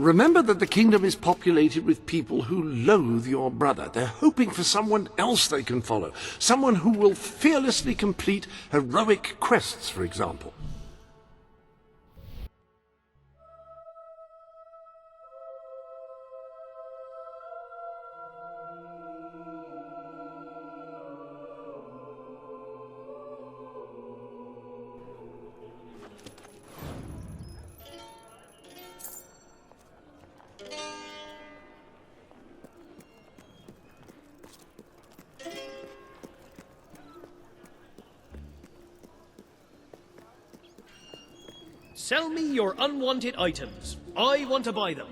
Remember that the kingdom is populated with people who loathe your brother. They're hoping for someone else they can follow. Someone who will fearlessly complete heroic quests, for example. Sell me your unwanted items. I want to buy them.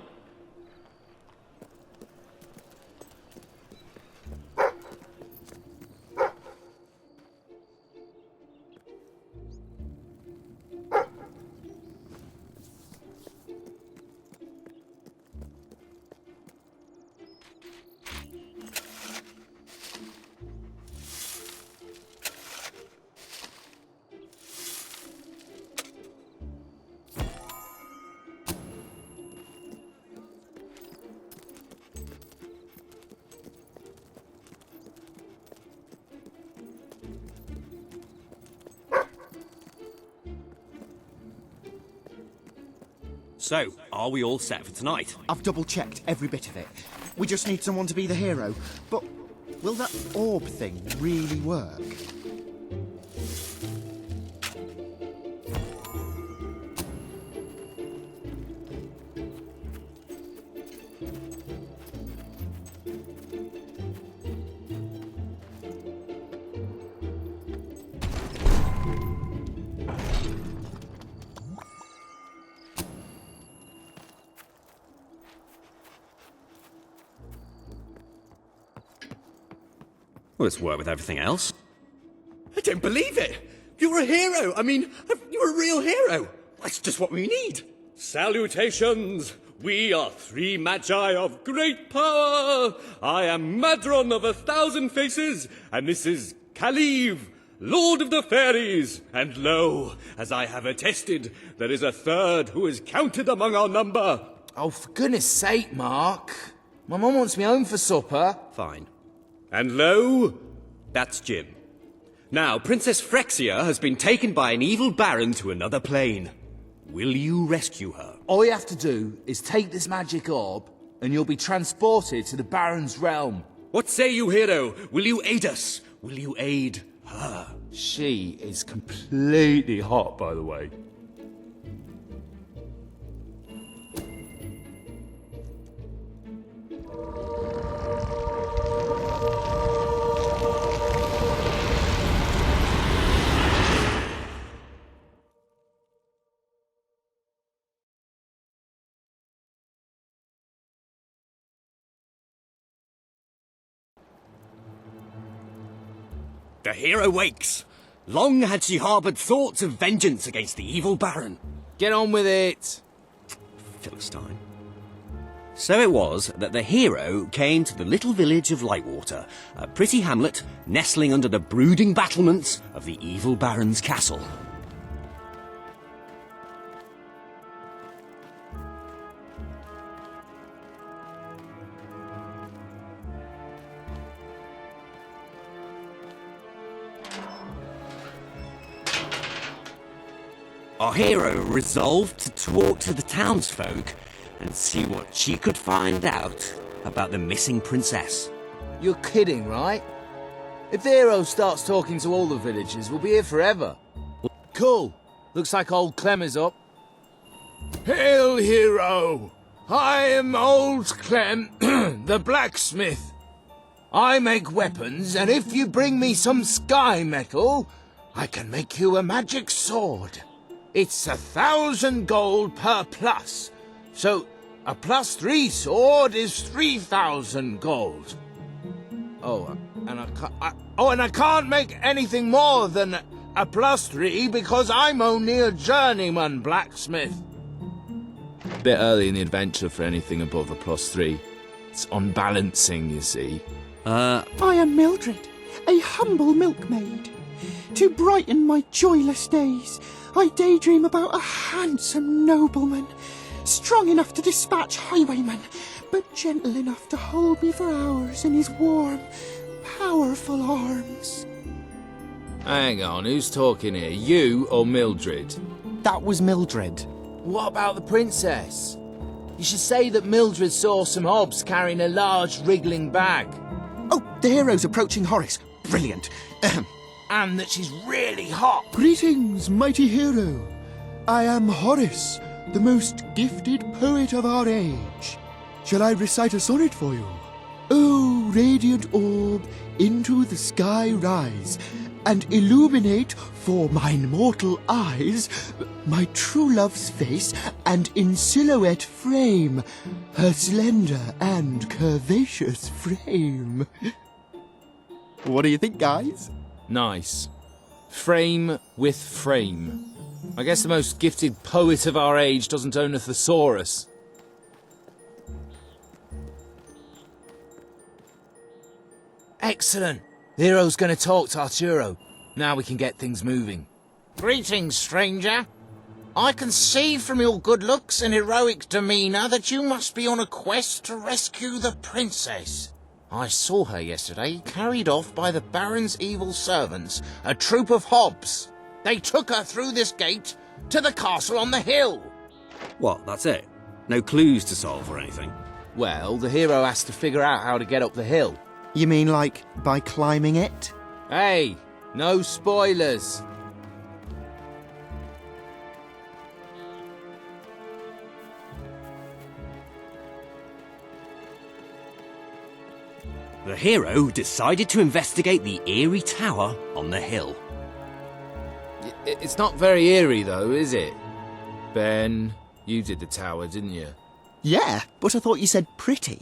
So, are we all set for tonight? I've double-checked every bit of it. We just need someone to be the hero. But will that orb thing really work? Will this work with everything else? I don't believe it! You're a hero! I mean, you're a real hero! That's just what we need! Salutations! We are three magi of great power! I am Madron of 1,000 Faces, and this is Kaliv, Lord of the Fairies! And lo, as I have attested, there is a third who is counted among our number! Oh, for goodness sake, Mark. My mum wants me home for supper. Fine. And lo, that's Jim. Now, Princess Frexia has been taken by an evil baron to another plane. Will you rescue her? All you have to do is take this magic orb, and you'll be transported to the Baron's realm. What say you, hero? Will you aid us? Will you aid her? She is completely hot, by the way. The hero wakes. Long had she harboured thoughts of vengeance against the evil baron. Get on with it. Philistine. So it was that the hero came to the little village of Lightwater, a pretty hamlet nestling under the brooding battlements of the evil baron's castle. Our hero resolved to talk to the townsfolk and see what she could find out about the missing princess. You're kidding, right? If the hero starts talking to all the villagers, we'll be here forever. Cool. Looks like old Clem is up. Hail, hero! I am old Clem, the blacksmith. I make weapons, and if you bring me some sky metal, I can make you a magic sword. It's 1,000 gold per plus. So, a +3 sword is 3,000 gold. Oh, and I can't make anything more than a +3 because I'm only a journeyman blacksmith. Bit early in the adventure for anything above a +3. It's unbalancing, you see. I am Mildred, a humble milkmaid. To brighten my joyless days, I daydream about a handsome nobleman, Strong enough to dispatch highwaymen, but gentle enough to hold me for hours in his warm, powerful arms. Hang on, who's talking here? You or Mildred? That was Mildred. What about the princess? You should say that Mildred saw some hobs carrying a large wriggling bag. Oh, the hero's approaching Horace. Brilliant. Ahem. And that she's really hot. Greetings, mighty hero. I am Horace, the most gifted poet of our age. Shall I recite a sonnet for you? Oh, radiant orb, into the sky rise, and illuminate for mine mortal eyes my true love's face, and in silhouette frame her slender and curvaceous frame. What do you think, guys? Nice. Frame with frame. I guess the most gifted poet of our age doesn't own a thesaurus. Excellent. The hero's going to talk to Arturo. Now we can get things moving. Greetings, stranger. I can see from your good looks and heroic demeanour that you must be on a quest to rescue the princess. I saw her yesterday, carried off by the Baron's evil servants, a troop of hobs. They took her through this gate to the castle on the hill. What, that's it? No clues to solve or anything? Well, the hero has to figure out how to get up the hill. You mean like by climbing it? Hey, no spoilers. The hero decided to investigate the eerie tower on the hill. It's not very eerie, though, is it? Ben, you did the tower, didn't you? Yeah, but I thought you said pretty.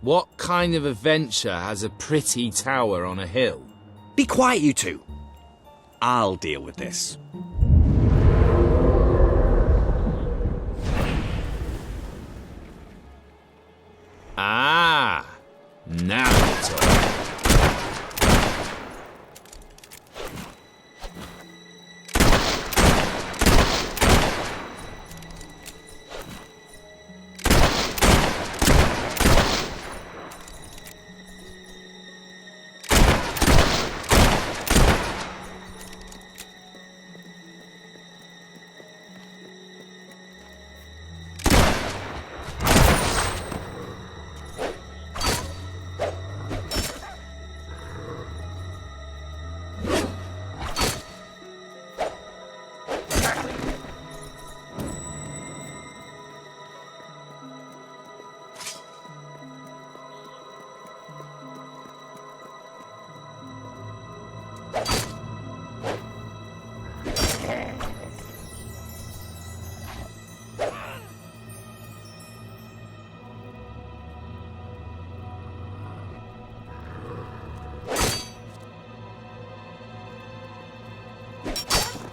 What kind of adventure has a pretty tower on a hill? Be quiet, you two. I'll deal with this. Ah, now you talk.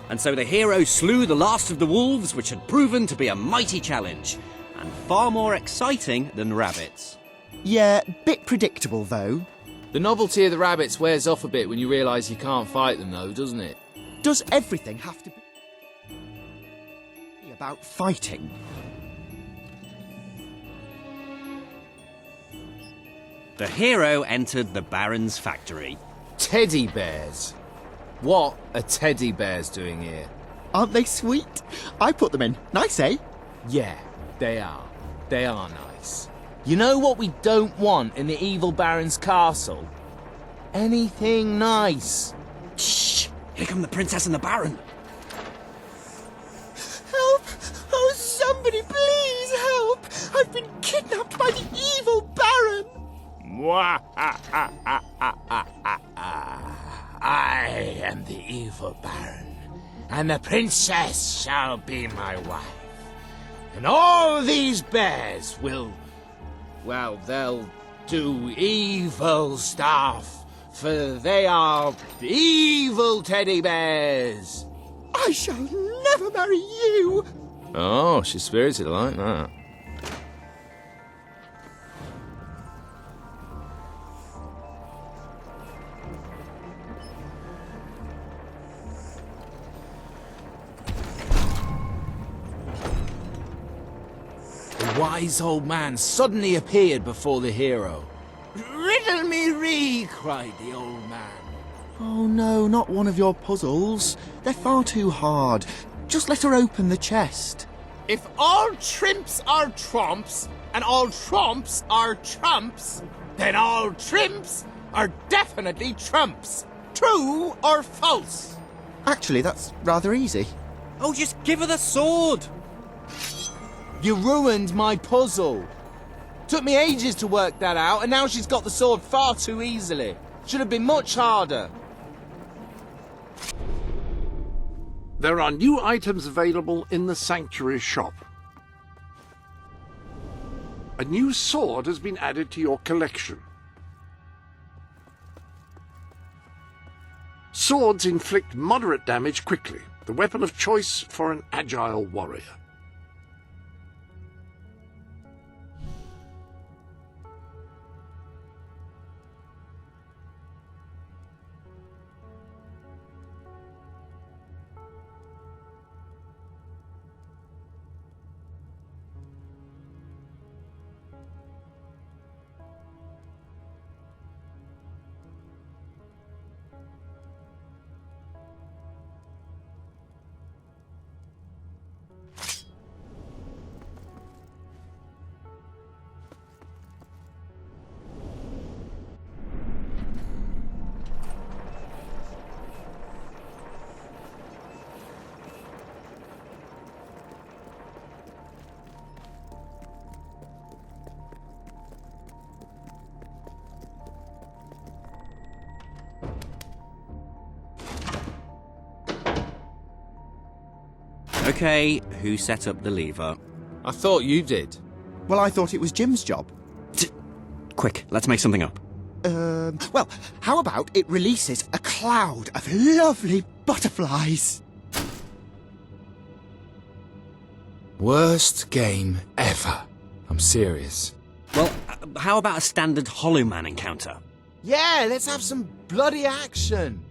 And so the hero slew the last of the wolves, which had proven to be a mighty challenge, and far more exciting than rabbits. Yeah, bit predictable though. The novelty of the rabbits wears off a bit when you realise you can't fight them, though, doesn't it? Does everything have to be about fighting? The hero entered the Baron's factory. Teddy bears. What are teddy bears doing here? Aren't they sweet? I put them in. Nice, eh? Yeah, they are. They are nice. You know what we don't want in the evil Baron's castle? Anything nice. Shh! Here come the princess and the Baron. Help! Oh, somebody please help! I've been kidnapped by the evil Baron! I am the evil Baron, and the princess shall be my wife. And all these bears will, well, they'll do evil stuff, for they are evil teddy bears. I shall never marry you! Oh, she's spirited like that. wise old man suddenly appeared before the hero. "Riddle me ree!" cried the old man. Oh no, not one of your puzzles. They're far too hard. Just let her open the chest. If all trimps are trumps, and all trumps are trumps, then all trimps are definitely trumps. True or false? Actually, that's rather easy. Oh, just give her the sword! You ruined my puzzle. Took me ages to work that out, and now she's got the sword far too easily. Should have been much harder. There are new items available in the Sanctuary shop. A new sword has been added to your collection. Swords inflict moderate damage quickly, the weapon of choice for an agile warrior. Okay, who set up the lever? I thought you did. Well, I thought it was Jim's job. Quick, let's make something up. Well, how about it releases a cloud of lovely butterflies? Worst game ever. I'm serious. Well, how about a standard Hollow Man encounter? Yeah, let's have some bloody action.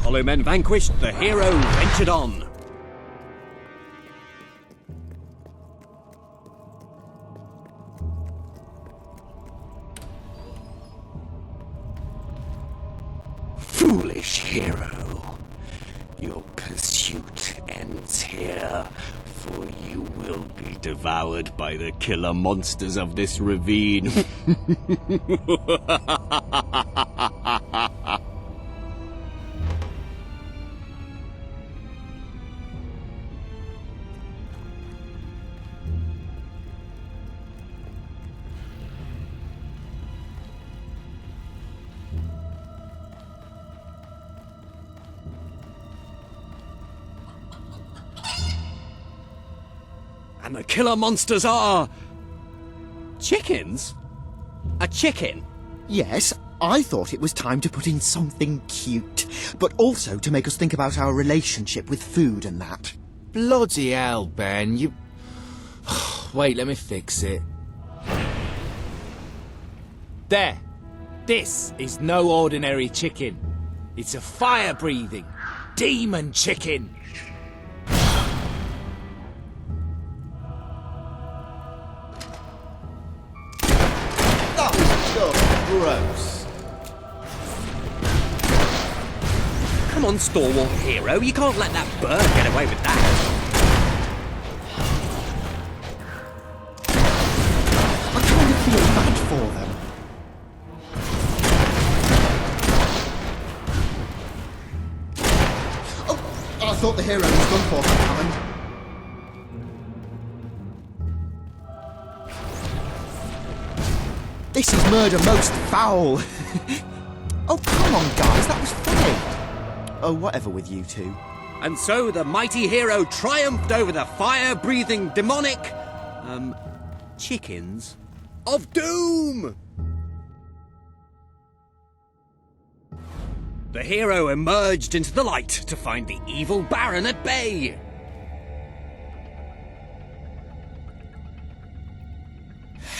Hollow Men vanquished, the hero ventured on. Foolish hero, your pursuit ends here, For you will be devoured by the killer monsters of this ravine. And the killer monsters are... Chickens? A chicken? Yes, I thought it was time to put in something cute, but also to make us think about our relationship with food and that. Bloody hell, Ben, you... Wait, let me fix it. There. This is no ordinary chicken. It's a fire-breathing demon chicken. Gross. Come on, stalwart hero, you can't let that bird get away with that. I kind of feel bad for them. Oh, I thought the hero was done for, Alan. This is murder most foul. Oh, come on, guys, that was funny. Oh, whatever with you two. And so the mighty hero triumphed over the fire-breathing demonic... chickens of doom! The hero emerged into the light to find the evil Baron at bay.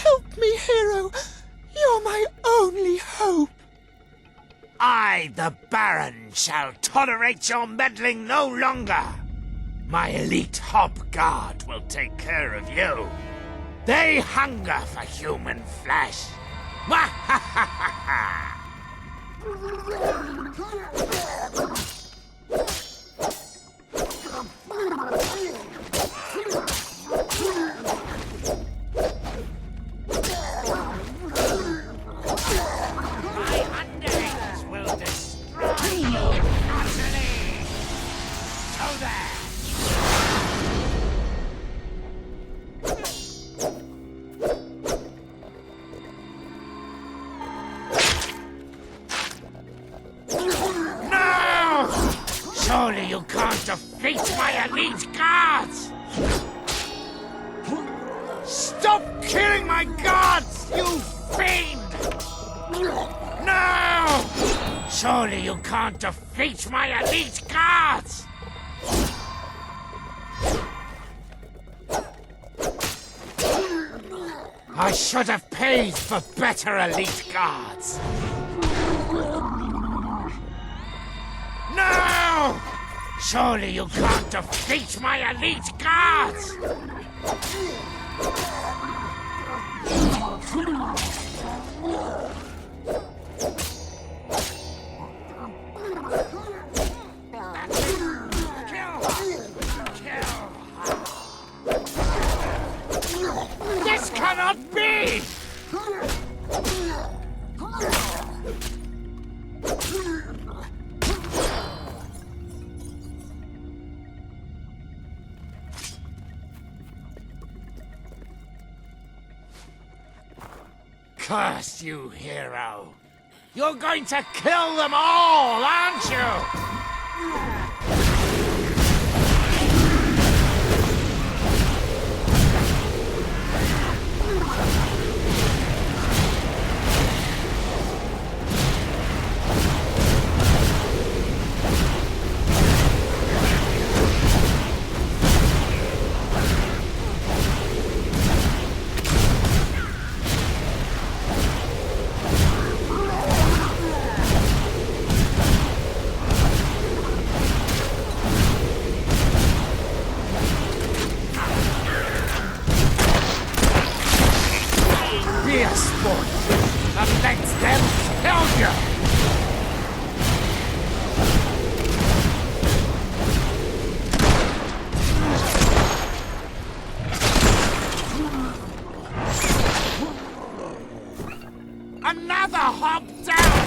Help me, hero. You're my only hope. I, the Baron, shall tolerate your meddling no longer. My elite Hob Guard will take care of you. They hunger for human flesh. Surely you can't defeat my elite guards! Stop killing my guards, you fiend! No! Surely you can't defeat my elite guards! I should have paid for better elite guards. No! Surely you can't defeat my elite guards! This cannot be! Curse you, hero! You're going to kill them all, aren't you? Be a sport and let them kill you! Another hop down!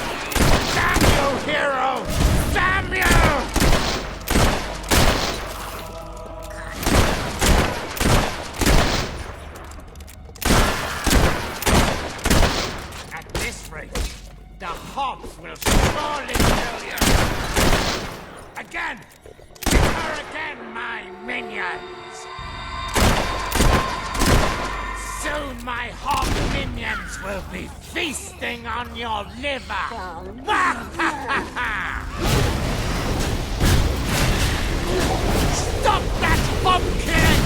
Damn you, hero! Damn you! The hops will surely kill you! Again! Hit her again, my minions! Soon my hawk minions will be feasting on your liver. Stop that pumpkin!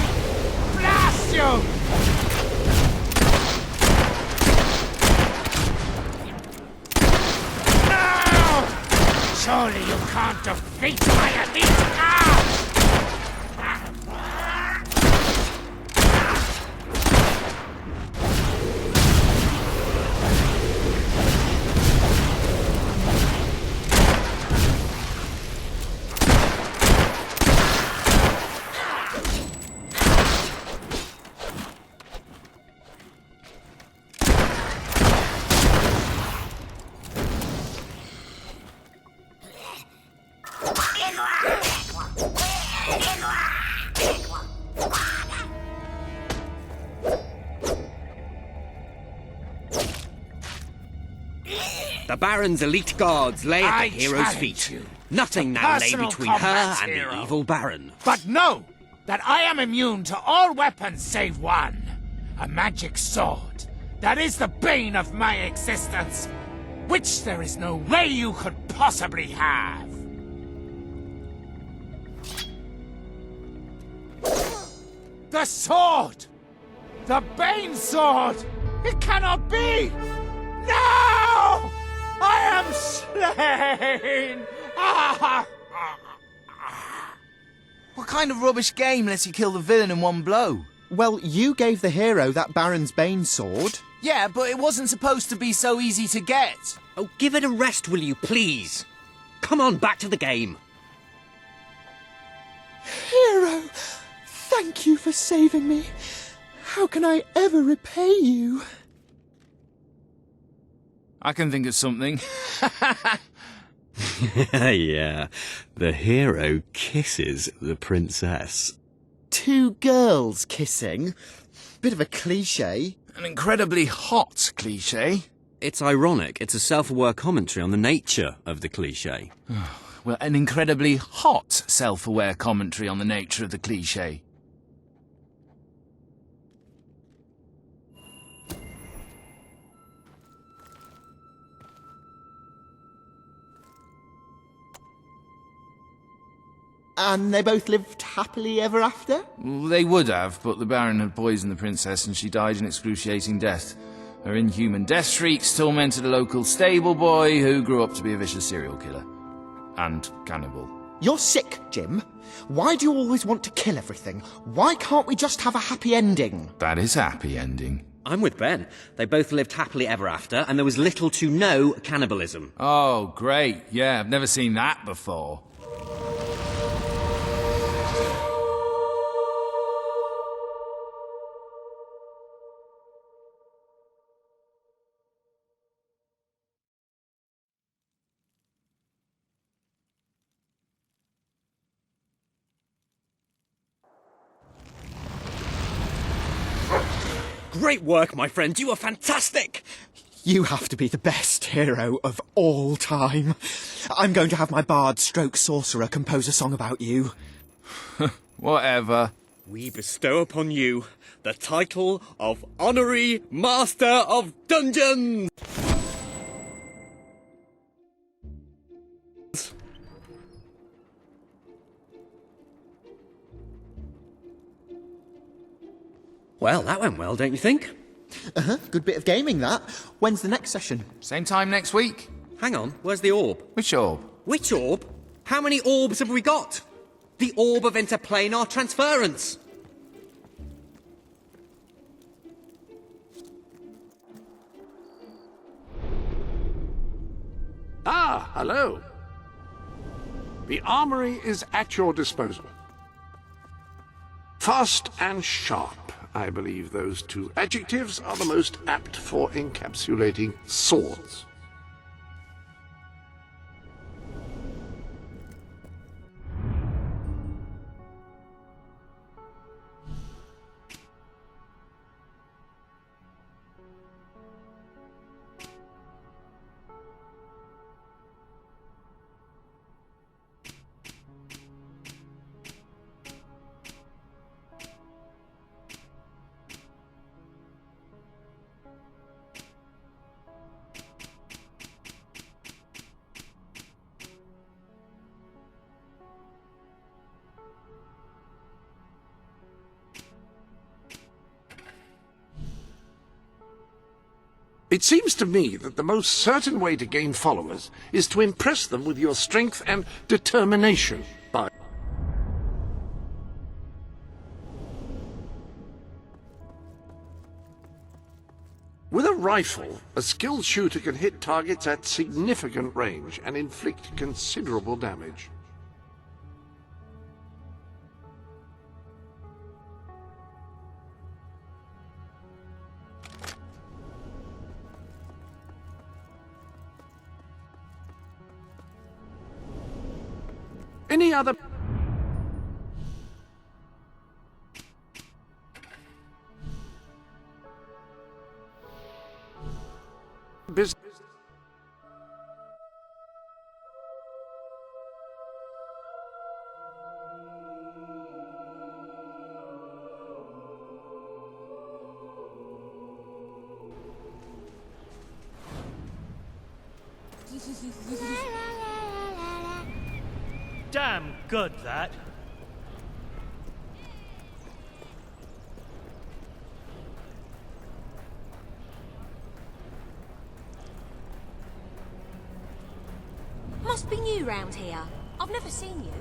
Blast you! No! Surely you can't defeat my elite guard! The Baron's elite guards lay at I the hero's challenge feet. you. Nothing The now lay personal between her combat and hero. the evil Baron. But know that I am immune to all weapons save one. A magic sword. That is the bane of my existence. Which there is no way you could possibly have. The sword! The Bane sword! It cannot be! No! I am slain! What kind of rubbish game lets you kill the villain in one blow? Well, you gave the hero that Baron's Bane sword. Yeah, but it wasn't supposed to be so easy to get. Oh, give it a rest, will you, please? Come on, back to the game. Hero, thank you for saving me. How can I ever repay you? I can think of something. Yeah, the hero kisses the princess. Two girls kissing. Bit of a cliché. An incredibly hot cliché. It's ironic. It's a self-aware commentary on the nature of the cliché. Well, an incredibly hot self-aware commentary on the nature of the cliché. And they both lived happily ever after? Well, they would have, but the Baron had poisoned the princess and she died an excruciating death. Her inhuman death shrieks tormented a local stable boy who grew up to be a vicious serial killer. And cannibal. You're sick, Jim. Why do you always want to kill everything? Why can't we just have a happy ending? That is a happy ending. I'm with Ben. They both lived happily ever after, and there was little to no cannibalism. Oh, great. Yeah, I've never seen that before. Great work, my friend. You are fantastic. You have to be the best hero of all time. I'm going to have my bard stroke sorcerer compose a song about you. Whatever. We bestow upon you the title of Honorary Master of Dungeons. Well, that went well, don't you think? Good bit of gaming, that. When's the next session? Same time next week. Hang on, where's the orb? Which orb? Which orb? How many orbs have we got? The orb of interplanar transference. Ah, hello. The armory is at your disposal. Fast and sharp, I believe those two adjectives are the most apt for encapsulating swords. It seems to me that the most certain way to gain followers is to impress them with your strength and determination. With a rifle, a skilled shooter can hit targets at significant range and inflict considerable damage. Any other business? Damn good, that. Must be new round here. I've never seen you.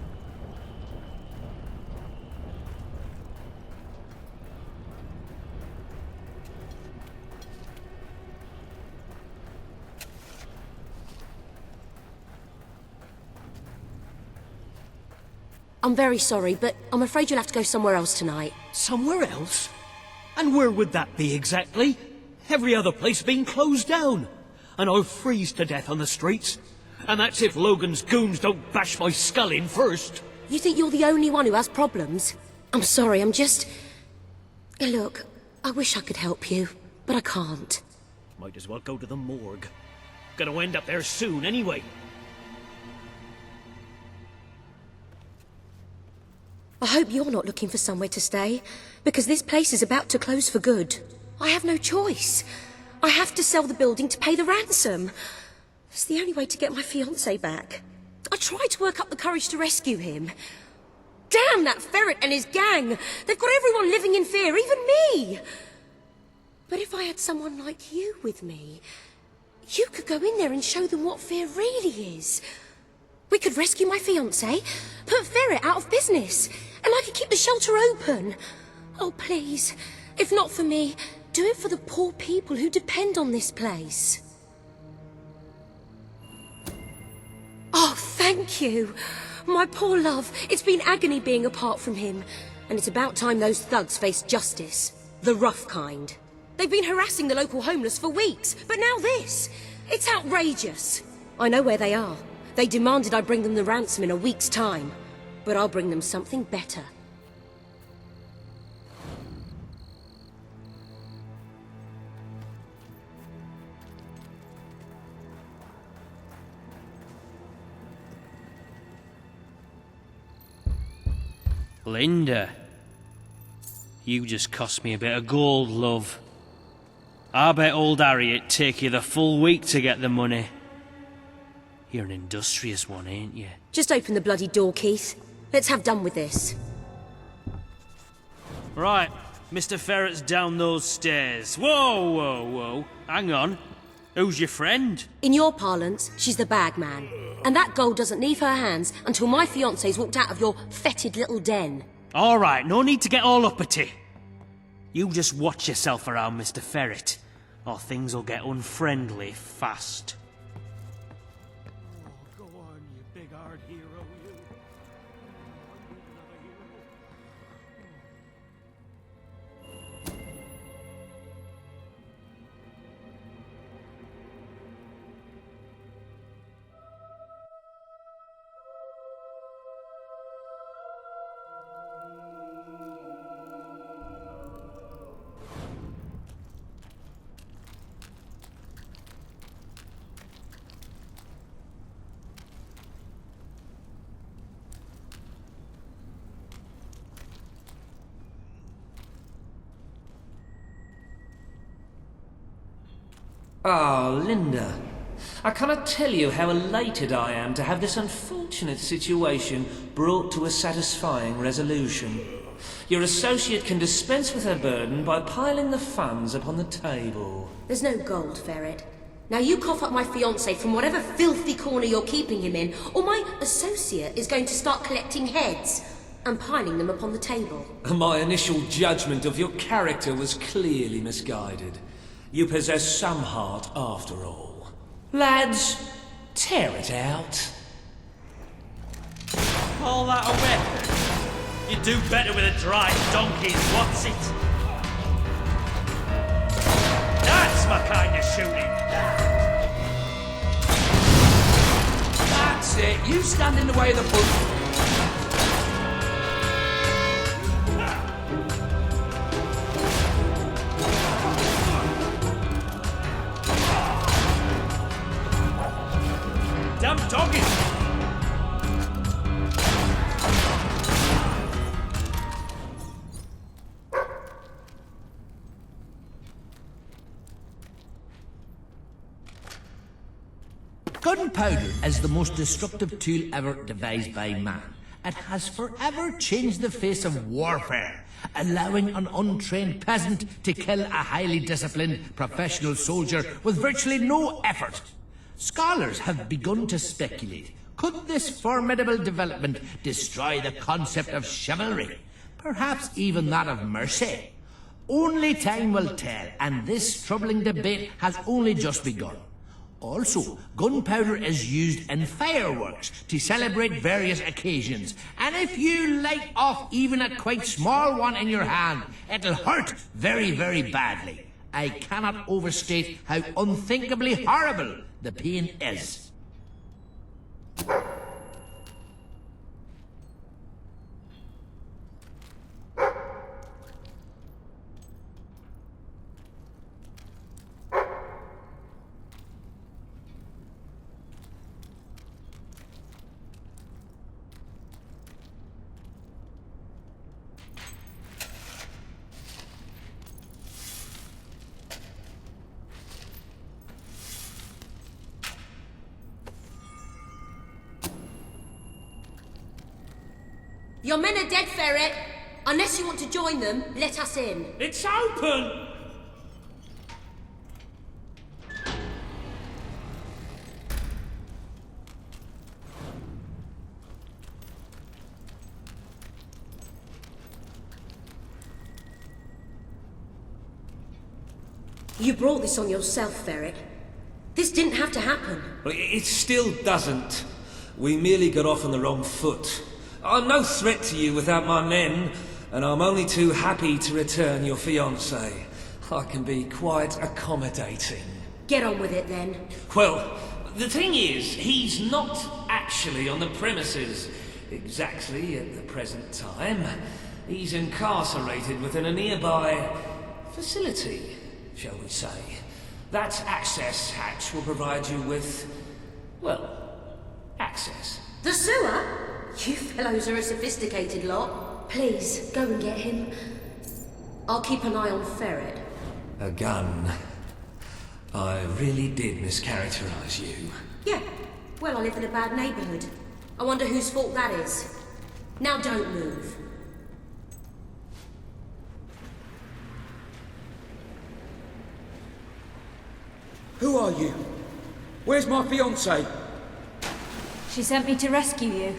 I'm very sorry, but I'm afraid you'll have to go somewhere else tonight. Somewhere else? And where would that be exactly? Every other place being closed down. And I'll freeze to death on the streets. And that's if Logan's goons don't bash my skull in first. You think you're the only one who has problems? I'm sorry, I'm just... Look, I wish I could help you, but I can't. Might as well go to the morgue. Gonna end up there soon anyway. I hope you're not looking for somewhere to stay, because this place is about to close for good. I have no choice. I have to sell the building to pay the ransom. It's the only way to get my fiancé back. I tried to work up the courage to rescue him. Damn that ferret and his gang! They've got everyone living in fear, even me! But if I had someone like you with me, you could go in there and show them what fear really is. We could rescue my fiancé, put Ferret out of business, and I could keep the shelter open. Oh, please, if not for me, do it for the poor people who depend on this place. Oh, thank you. My poor love, it's been agony being apart from him. And it's about time those thugs faced justice. The rough kind. They've been harassing the local homeless for weeks, but now this. It's outrageous. I know where they are. They demanded I bring them the ransom in a week's time. But I'll bring them something better. Linda, you just cost me a bit of gold, love. I bet old Harriet take you the full week to get the money. You're an industrious one, ain't you? Just open the bloody door, Keith. Let's have done with this. Right, Mr. Ferret's down those stairs. Whoa, whoa, whoa. Hang on. Who's your friend? In your parlance, she's the bag man. And that gold doesn't leave her hands until my fiancé's walked out of your fetid little den. All right, no need to get all uppity. You just watch yourself around, Mr. Ferret, or things will get unfriendly fast. Oh, go on, you big hard hero, you. Ah, Linda. I cannot tell you how elated I am to have this unfortunate situation brought to a satisfying resolution. Your associate can dispense with her burden by piling the funds upon the table. There's no gold, Ferret. Now you cough up my fiancé from whatever filthy corner you're keeping him in, or my associate is going to start collecting heads and piling them upon the table. My initial judgment of your character was clearly misguided. You possess some heart after all. Lads, tear it out. Call that a weapon? You do better with a dry donkey, what's it? That's my kind of shooting. That's it. You stand in the way of the bull. Damn donkey! Gunpowder is the most destructive tool ever devised by man. It has forever changed the face of warfare, allowing an untrained peasant to kill a highly disciplined professional soldier with virtually no effort. Scholars have begun to speculate, could this formidable development destroy the concept of chivalry, perhaps even that of mercy? Only time will tell, and this troubling debate has only just begun. Also, gunpowder is used in fireworks to celebrate various occasions, and if you light off even a quite small one in your hand, it'll hurt very, very badly. I cannot overstate how unthinkably horrible the pain is. Your men are dead, Ferret. Unless you want to join them, let us in. It's open! You brought this on yourself, Ferret. This didn't have to happen. Well, it still doesn't. We merely got off on the wrong foot. I'm no threat to you without my men, and I'm only too happy to return your fiancé. I can be quite accommodating. Get on with it, then. Well, the thing is, he's not actually on the premises exactly at the present time. He's incarcerated within a nearby facility, shall we say. That access hatch will provide you with, well, access. The sewer? You fellows are a sophisticated lot. Please, go and get him. I'll keep an eye on Ferret. A gun. I really did mischaracterize you. Yeah, well, I live in a bad neighborhood. I wonder whose fault that is. Now don't move. Who are you? Where's my fiancée? She sent me to rescue you.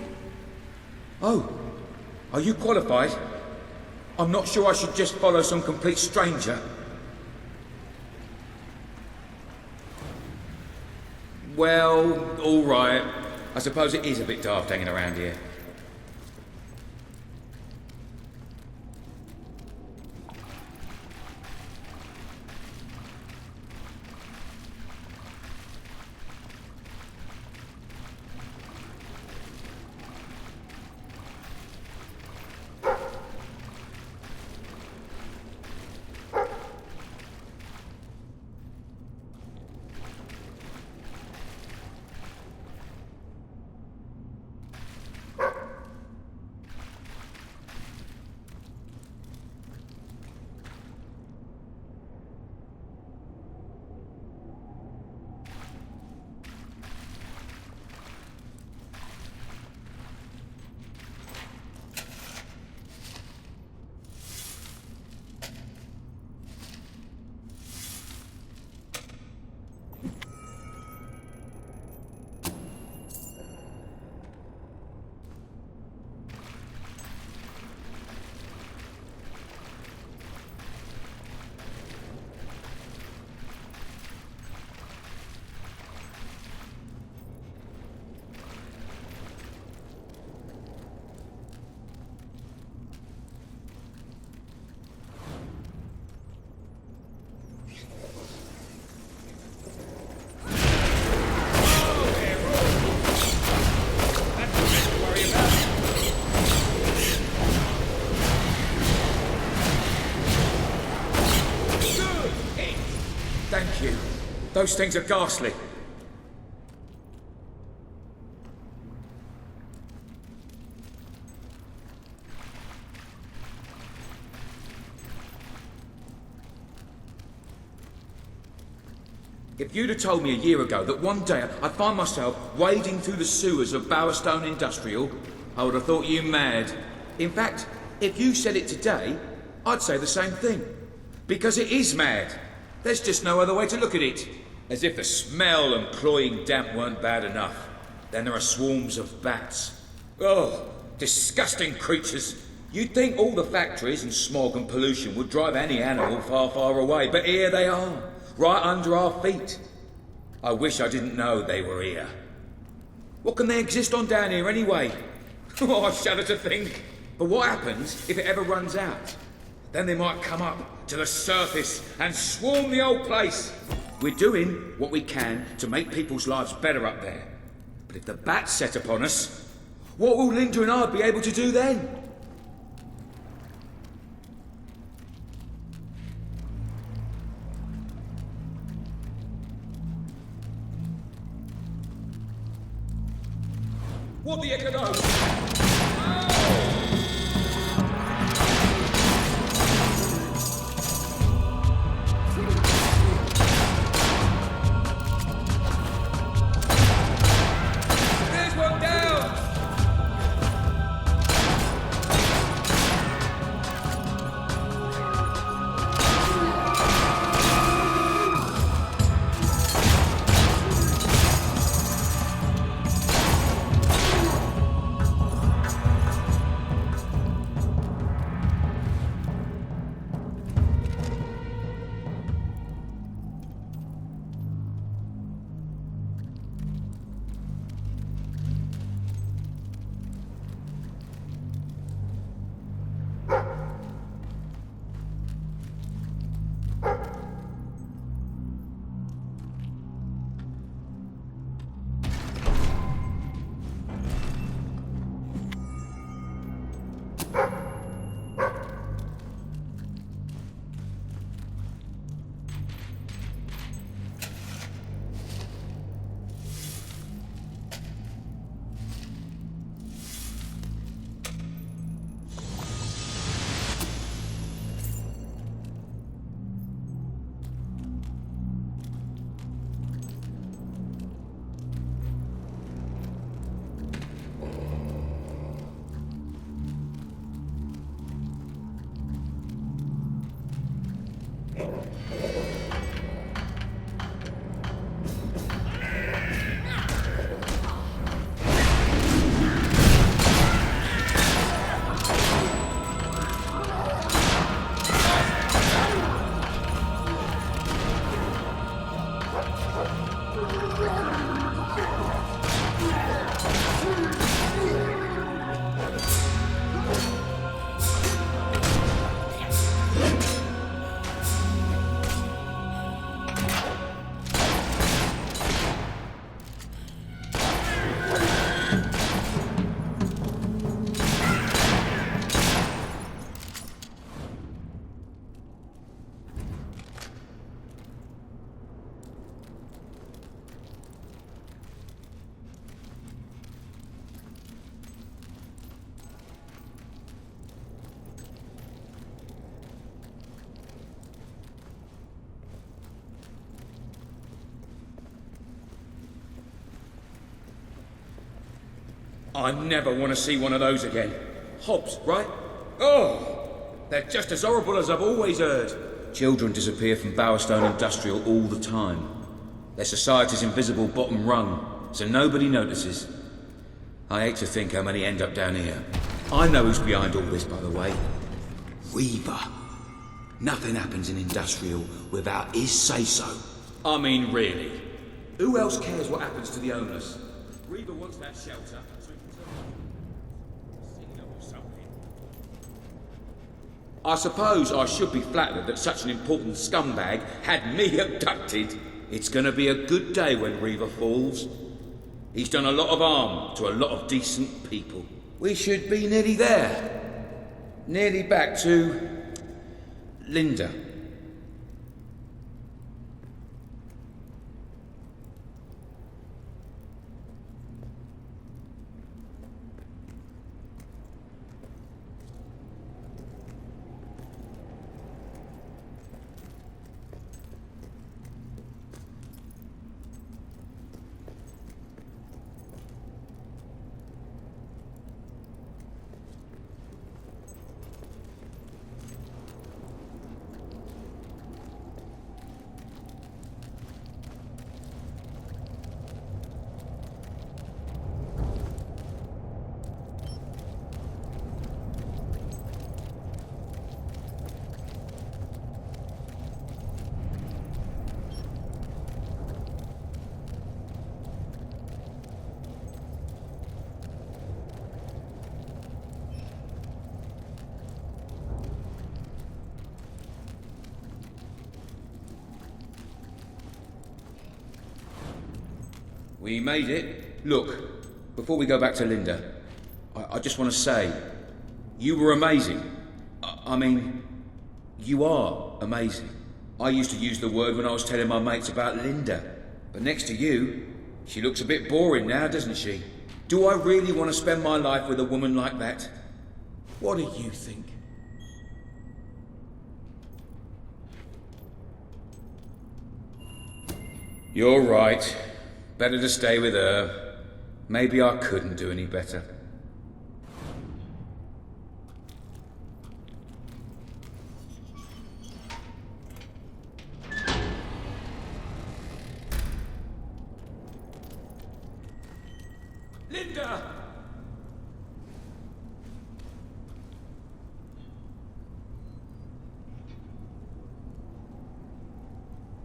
Oh, are you qualified? I'm not sure I should just follow some complete stranger. Well, all right. I suppose it is a bit daft hanging around here. Thank you. Those things are ghastly. If you'd have told me a year ago that one day I'd find myself wading through the sewers of Bowerstone Industrial, I would have thought you mad. In fact, if you said it today, I'd say the same thing. Because it is mad. There's just no other way to look at it. As if the smell and cloying damp weren't bad enough. Then there are swarms of bats. Oh, disgusting creatures. You'd think all the factories and smog and pollution would drive any animal far, far away, but here they are. Right under our feet. I wish I didn't know they were here. What can they exist on down here anyway? Oh, I shudder to think. But what happens if it ever runs out? Then they might come up to the surface and swarm the old place. We're doing what we can to make people's lives better up there. But if the bats set upon us, what will Linda and I be able to do then? What the heck are those? There's one down! I never want to see one of those again. Hobbs, right? Oh, they're just as horrible as I've always heard. Children disappear from Bowerstone Industrial all the time. They're society's invisible bottom rung, so nobody notices. I hate to think how many end up down here. I know who's behind all this, by the way. Reaver. Nothing happens in Industrial without his say-so. I mean, really. Who else cares what happens to the owners? Reaver wants that shelter, so he can turn signal or something. I suppose I should be flattered that such an important scumbag had me abducted. It's gonna be a good day when Reaver falls. He's done a lot of harm to a lot of decent people. We should be nearly there. Nearly back to Linda. We made it. Look, before we go back to Linda, I just want to say, you were amazing. I mean, you are amazing. I used to use the word when I was telling my mates about Linda. But next to you, she looks a bit boring now, doesn't she? Do I really want to spend my life with a woman like that? What do you think? You're right. Better to stay with her. Maybe I couldn't do any better. Linda!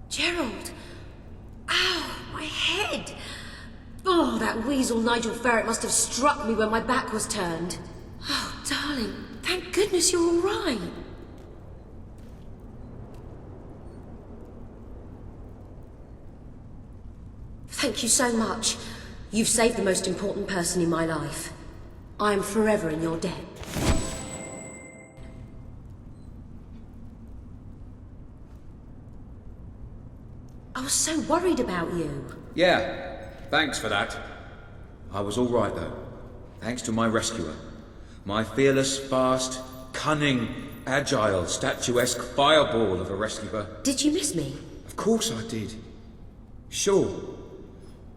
Gerald! Ow, my head! Oh, that weasel Nigel Ferret must have struck me when my back was turned. Oh, darling, thank goodness you're all right. Thank you so much. You've saved the most important person in my life. I am forever in your debt. I was so worried about you. Yeah, thanks for that. I was all right, though. Thanks to my rescuer. My fearless, fast, cunning, agile, statuesque fireball of a rescuer. Did you miss me? Of course I did. Sure.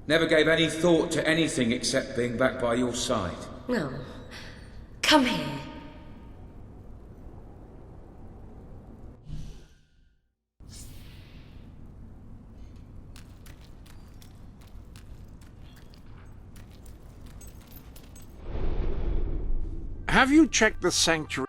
Never gave any thought to anything except being back by your side. No. Come here. Have you checked the sanctuary?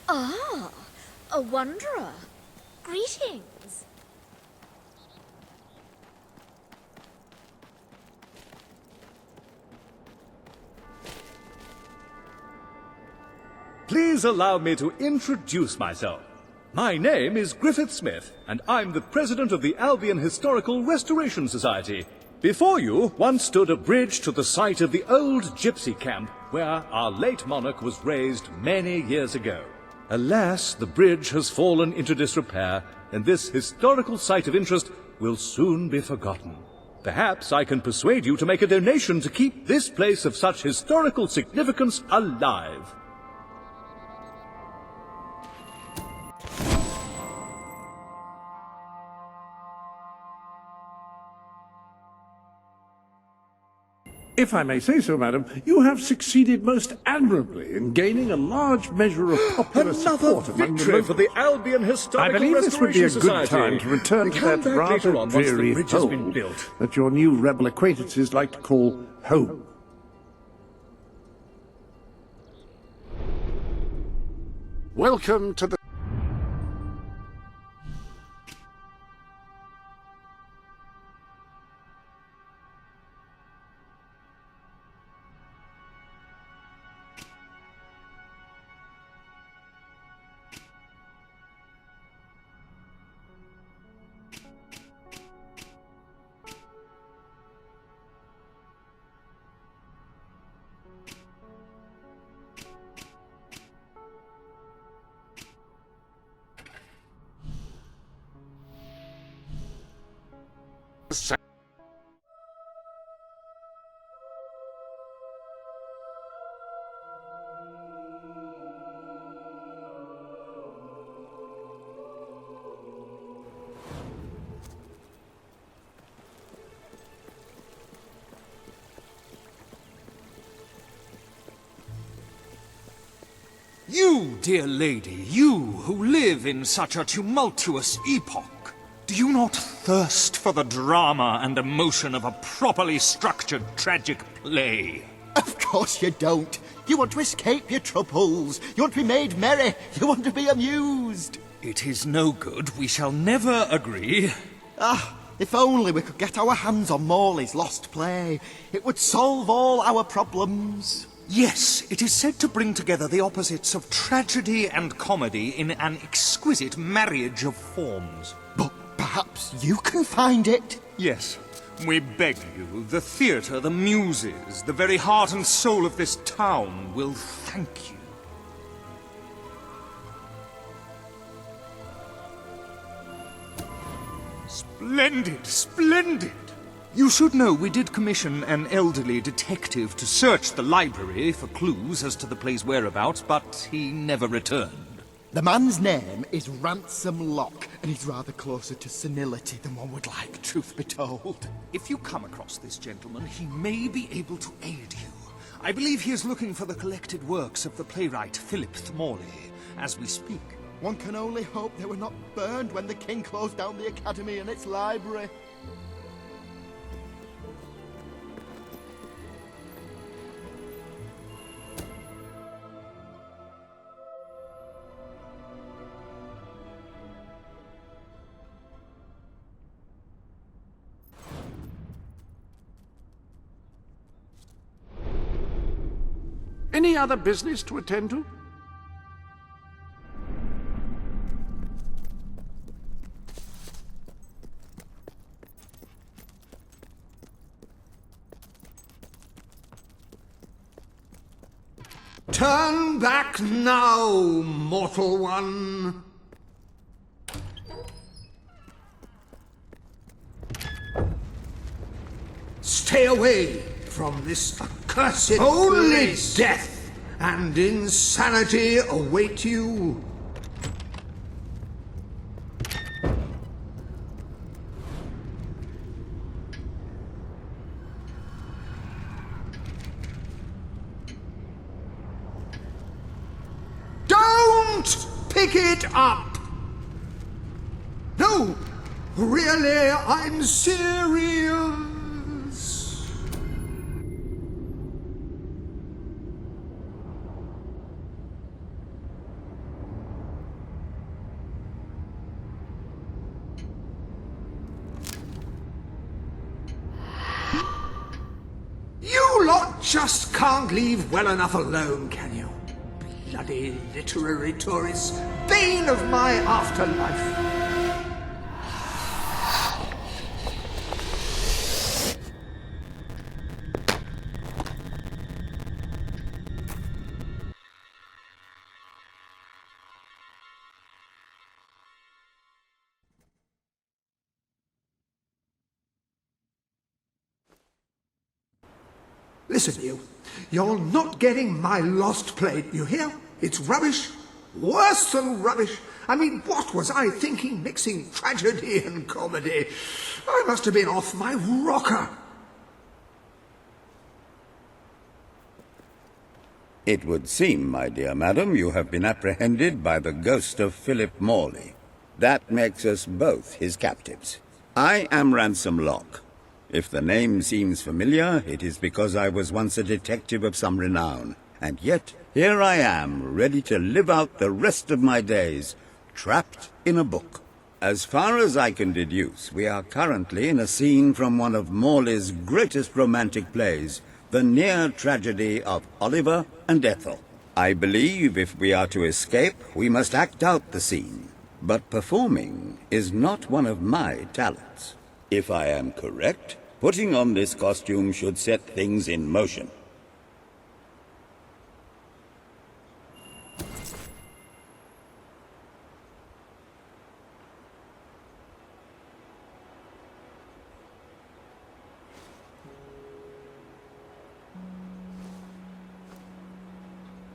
Ah, a wanderer. Greetings. Please allow me to introduce myself. My name is Griffith Smith, and I'm the president of the Albion Historical Restoration Society. Before you once stood a bridge to the site of the old gypsy camp where our late monarch was raised many years ago. Alas, the bridge has fallen into disrepair, and this historical site of interest will soon be forgotten. Perhaps I can persuade you to make a donation to keep this place of such historical significance alive. If I may say so, madam, you have succeeded most admirably in gaining a large measure of popular support among the Victory locals. for the Albion I Historical believe this would be a Restoration good Society. time to return to that Come back rather later on once the dreary bridge has been hole built. that your new rebel acquaintances like to call home. Welcome to the... You, dear lady, you who live in such a tumultuous epoch, do you not thirst for the drama and emotion of a properly structured tragic play? Of course you don't. You want to escape your troubles. You want to be made merry. You want to be amused. It is no good. We shall never agree. Ah, if only we could get our hands on Morley's lost play. It would solve all our problems. Yes, it is said to bring together the opposites of tragedy and comedy in an exquisite marriage of forms. But perhaps you can find it? Yes, we beg you. The theatre, the muses, the very heart and soul of this town will thank you. Splendid, splendid! You should know we did commission an elderly detective to search the library for clues as to the play's whereabouts, but he never returned. The man's name is Ransom Locke, and he's rather closer to senility than one would like, truth be told. If you come across this gentleman, he may be able to aid you. I believe he is looking for the collected works of the playwright Fable3 as we speak. One can only hope they were not burned when the king closed down the academy and its library. Any other business to attend to? Turn back now, mortal one. Stay away from this accursed Only death and insanity await you. Don't pick it up! No, really, I'm serious. You lot just can't leave well enough alone, can you? Bloody literary tourists, bane of my afterlife. Listen, you're not getting my lost play, you hear? It's rubbish. Worse than rubbish. I mean, what was I thinking mixing tragedy and comedy? I must have been off my rocker. It would seem, my dear madam, you have been apprehended by the ghost of Philip Morley. That makes us both his captives. I am Ransom Locke. If the name seems familiar, it is because I was once a detective of some renown. And yet, here I am, ready to live out the rest of my days, trapped in a book. As far as I can deduce, we are currently in a scene from one of Morley's greatest romantic plays, the near tragedy of Oliver and Ethel. I believe if we are to escape, we must act out the scene. But performing is not one of my talents. If I am correct, putting on this costume should set things in motion.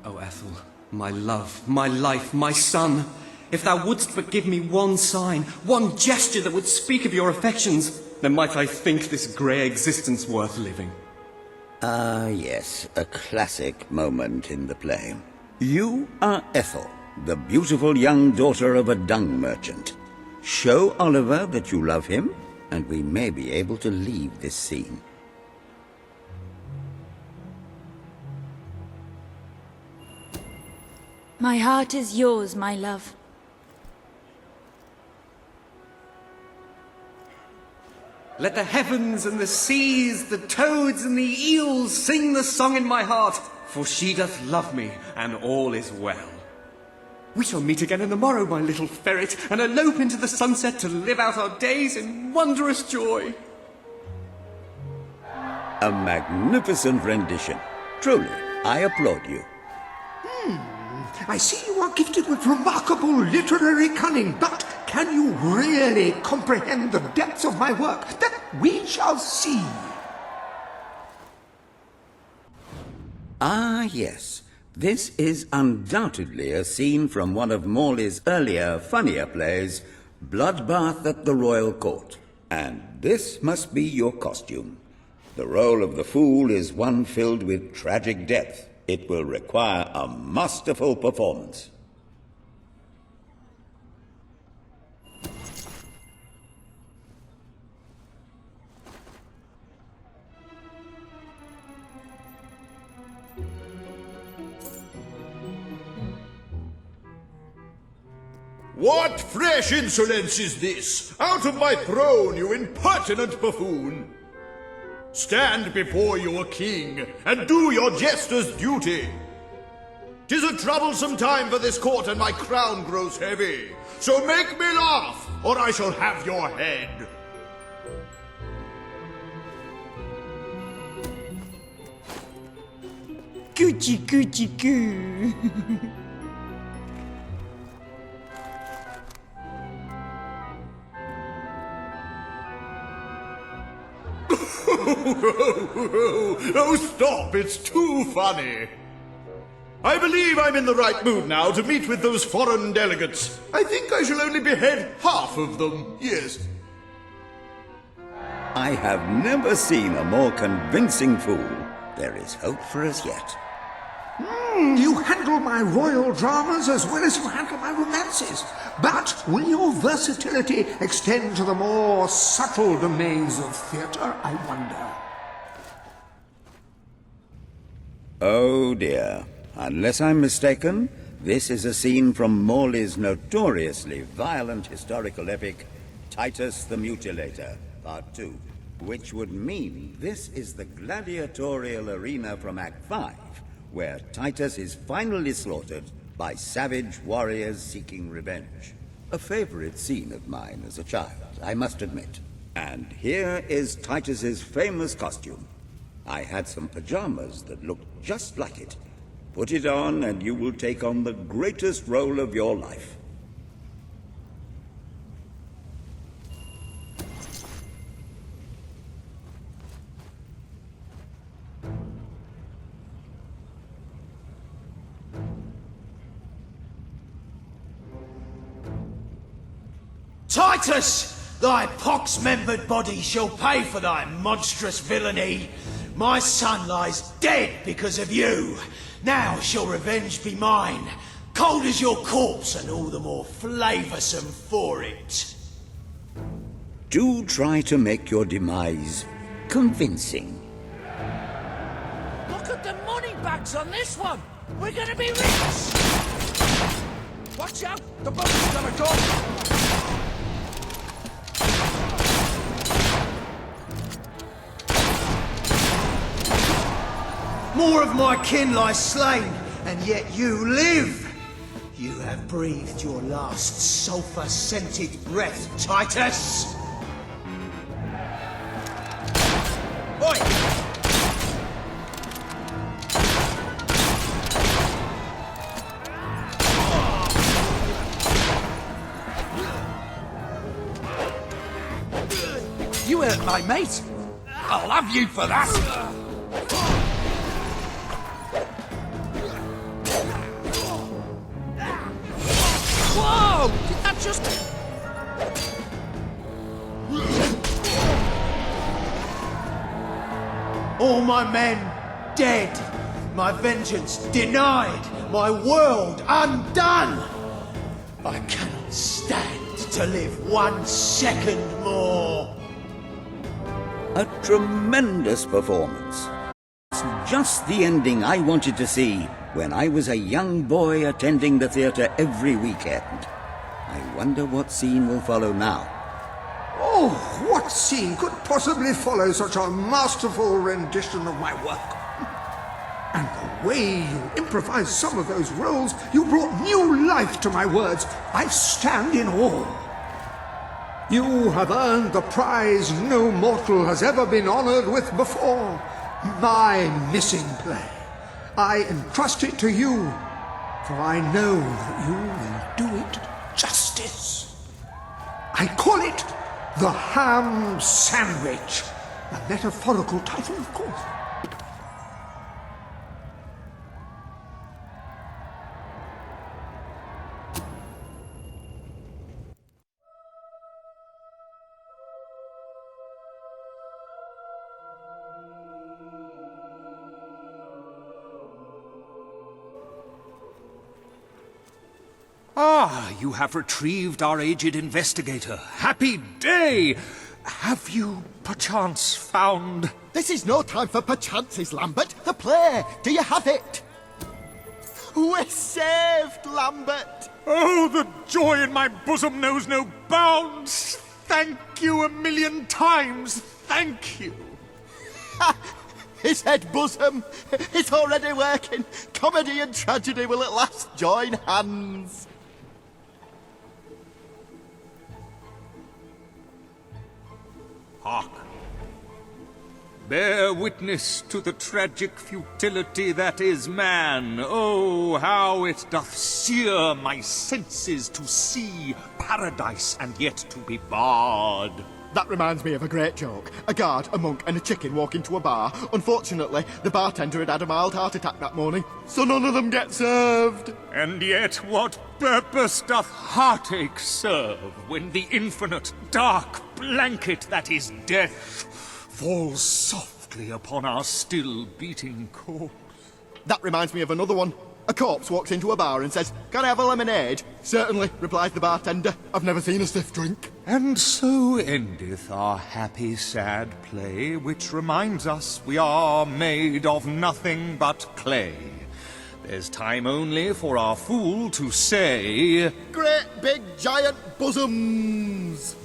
O Ethel, my love, my life, my son, if thou wouldst but give me one sign, one gesture that would speak of your affections, then might I think this grey existence worth living. Ah, yes, a classic moment in the play. You are Ethel, the beautiful young daughter of a dung merchant. Show Oliver that you love him, and we may be able to leave this scene. My heart is yours, my love. Let the heavens and the seas, the toads and the eels sing the song in my heart, for she doth love me, and all is well. We shall meet again in the morrow, my little ferret, and elope into the sunset to live out our days in wondrous joy. A magnificent rendition. Truly, I applaud you. I see you are gifted with remarkable literary cunning, but can you really comprehend the depths of my work? That we shall see. Ah, yes. This is undoubtedly a scene from one of Morley's earlier, funnier plays, Bloodbath at the Royal Court. And this must be your costume. The role of the fool is one filled with tragic depth. It will require a masterful performance. What fresh insolence is this? Out of my throne, you impertinent buffoon! Stand before your king, and do your jester's duty. 'Tis a troublesome time for this court, and my crown grows heavy. So make me laugh, or I shall have your head. Coochie coochie coo. Oh, stop, it's too funny. I believe I'm in the right mood now to meet with those foreign delegates. I think I shall only behead half of them, yes. I have never seen a more convincing fool. There is hope for us yet. You handle my royal dramas as well as you handle my romances. But will your versatility extend to the more subtle domains of theatre, I wonder? Oh dear. Unless I'm mistaken, this is a scene from Morley's notoriously violent historical epic, Titus the Mutilator, Part 2, which would mean this is the gladiatorial arena from Act 5, where Titus is finally slaughtered by savage warriors seeking revenge. A favorite scene of mine as a child, I must admit. And here is Titus's famous costume. I had some pajamas that looked just like it. Put it on and you will take on the greatest role of your life. Titus, thy pox-membered body shall pay for thy monstrous villainy. My son lies dead because of you. Now shall revenge be mine, cold as your corpse and all the more flavoursome for it. Do try to make your demise convincing. Look at the money bags on this one! We're gonna be rich! Watch out! The boat's gonna go! More of my kin lie slain, and yet you live. You have breathed your last sulphur-scented breath, Titus. Oi! You hurt my mate! I'll have you for that! Whoa! Did that just... All my men dead. My vengeance denied, my world undone. I cannot stand to live 1 second more. A tremendous performance. It's just the ending I wanted to see when I was a young boy attending the theatre every weekend. I wonder what scene will follow now. Oh, what scene could possibly follow such a masterful rendition of my work? And the way you improvised some of those roles, you brought new life to my words. I stand in awe. You have earned the prize no mortal has ever been honored with before. My missing play. I entrust it to you, for I know that you will do it justice. I call it The Ham Sandwich. A metaphorical title, of course. Ah, you have retrieved our aged investigator. Happy day! Have you, perchance, found... This is no time for perchances, Lambert. The play! Do you have it? We're saved, Lambert! Oh, the joy in my bosom knows no bounds! Thank you 1,000,000 times! Thank you! His head bosom! It's already working! Comedy and tragedy will at last join hands! Hark! Bear witness to the tragic futility that is man. Oh, how it doth sear my senses to see paradise and yet to be barred. That reminds me of a great joke. A guard, a monk, and a chicken walk into a bar. Unfortunately, the bartender had had a mild heart attack that morning, so none of them get served. And yet what purpose doth heartache serve when the infinite dark blanket that is death falls softly upon our still beating corpse? That reminds me of another one. A corpse walks into a bar and says, "Can I have a lemonade?" "Certainly," replies the bartender. "I've never seen a stiff drink." And so endeth our happy sad play, which reminds us we are made of nothing but clay. There's time only for our fool to say, "Great big giant bosoms!"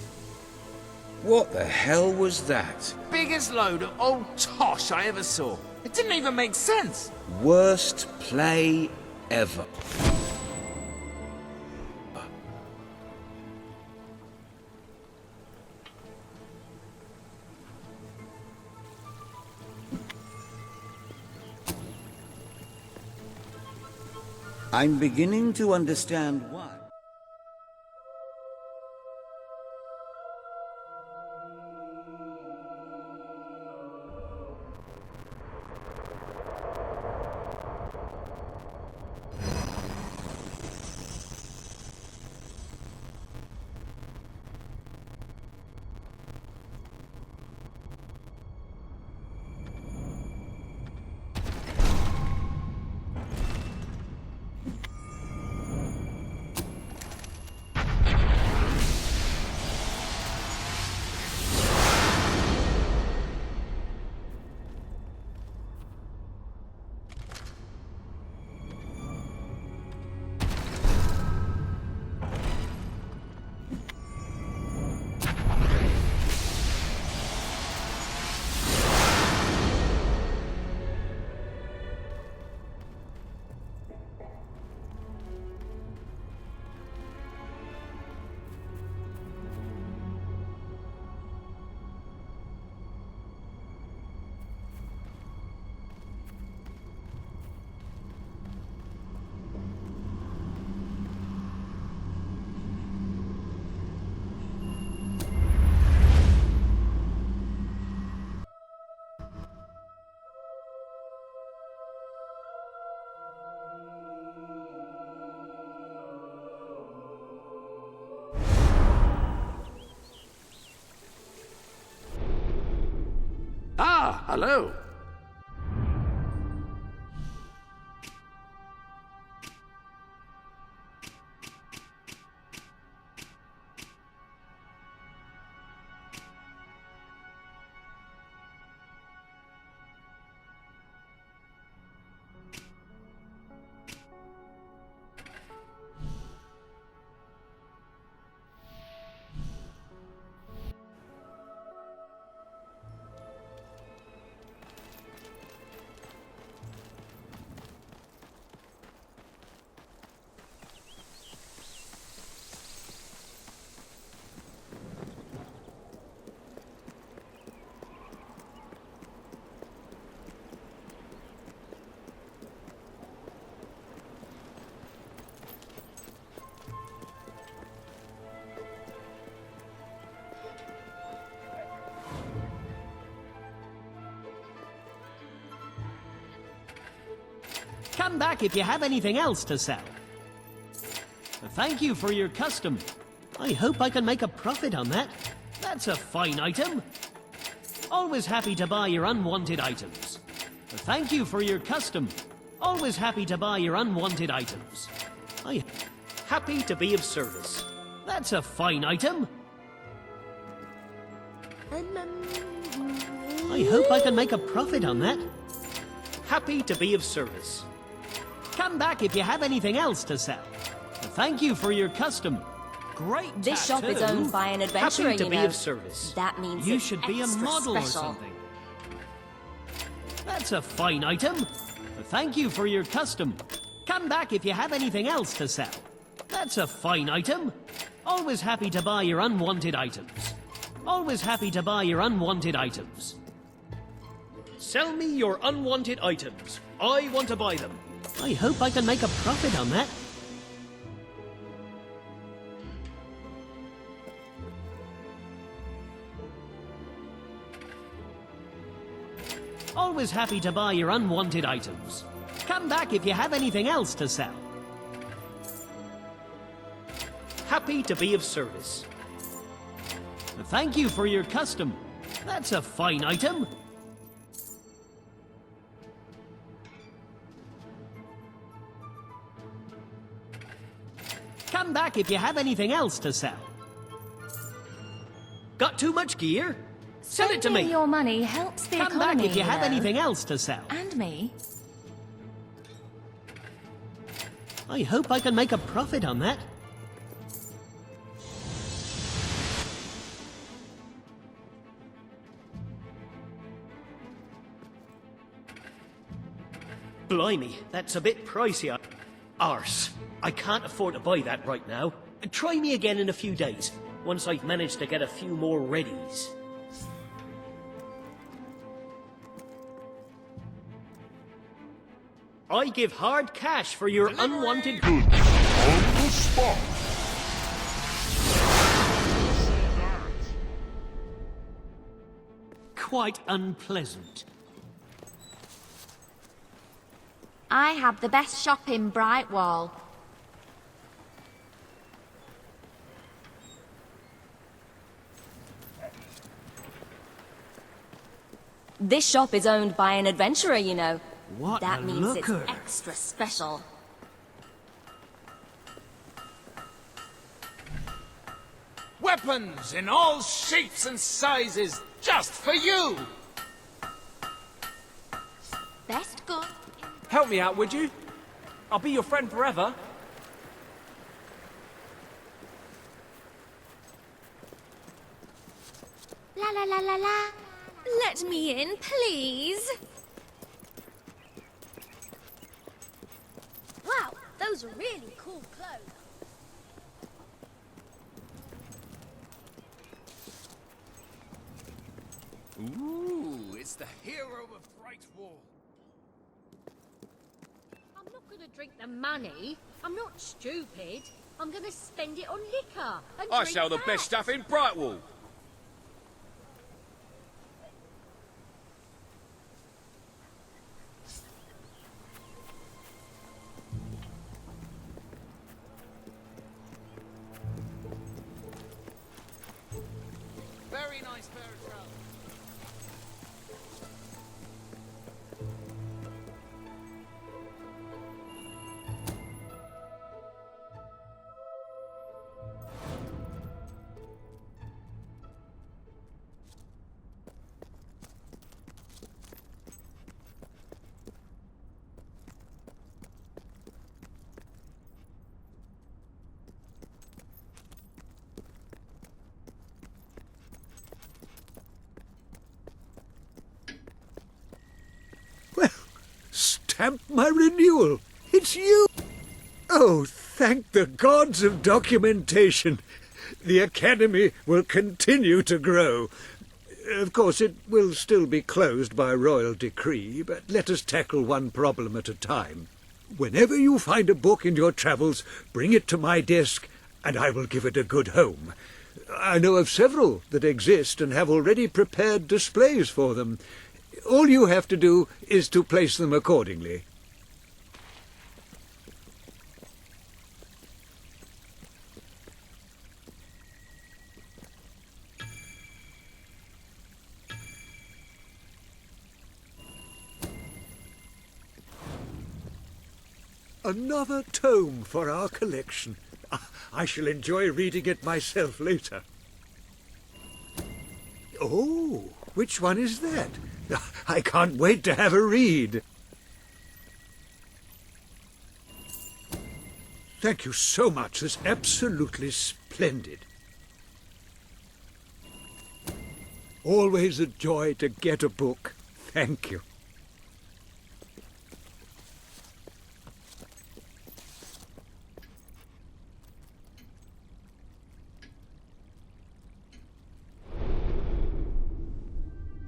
What the hell was that? Biggest load of old tosh I ever saw. It didn't even make sense. Worst play ever. I'm beginning to understand why. Ah, hello. Come back if you have anything else to sell. Thank you for your custom. I hope I can make a profit on that. That's a fine item. Always happy to buy your unwanted items. Thank you for your custom. Always happy to buy your unwanted items. Happy to be of service. That's a fine item. I hope I can make a profit on that. Happy to be of service. Come back if you have anything else to sell. Thank you for your custom. Great This shop is owned by an adventurer, Happy to you be know. of service. That means you it's should be a extra model or special. something. That's a fine item. Thank you for your custom. Come back if you have anything else to sell. That's a fine item. Always happy to buy your unwanted items. Always happy to buy your unwanted items. Sell me your unwanted items. I want to buy them. I hope I can make a profit on that. Always happy to buy your unwanted items. Come back if you have anything else to sell. Happy to be of service. Thank you for your custom. That's a fine item. Come back if you have anything else to sell. Got too much gear? Sell it to me. Spending your money helps the Come economy, back if you have know. anything else to sell. And me. I hope I can make a profit on that. Blimey, that's a bit pricey. Arse. I can't afford to buy that right now. Try me again in a few days, once I've managed to get a few more readies. I give hard cash for your unwanted goods. On the spot. Quite unpleasant. I have the best shop in Brightwall. This shop is owned by an adventurer, you know. What That a means looker. it's extra special. Weapons in all shapes and sizes, just for you! Best gun. Help me out, would you? I'll be your friend forever. La la la la la. Let me in, please. Wow, those are really cool clothes. Ooh, it's the hero of Brightwall. I'm not going to drink the money. I'm not stupid. I'm going to spend it on liquor. And I drink sell the that. best stuff in Brightwall. Very nice pair of trousers. Stamp my renewal. It's you. Oh, thank the gods of documentation. The Academy will continue to grow. Of course, it will still be closed by royal decree, but let us tackle one problem at a time. Whenever you find a book in your travels, bring it to my desk, and I will give it a good home. I know of several that exist and have already prepared displays for them. All you have to do is to place them accordingly. Another tome for our collection. I shall enjoy reading it myself later. Oh, which one is that? I can't wait to have a read. Thank you so much. It's absolutely splendid. Always a joy to get a book. Thank you.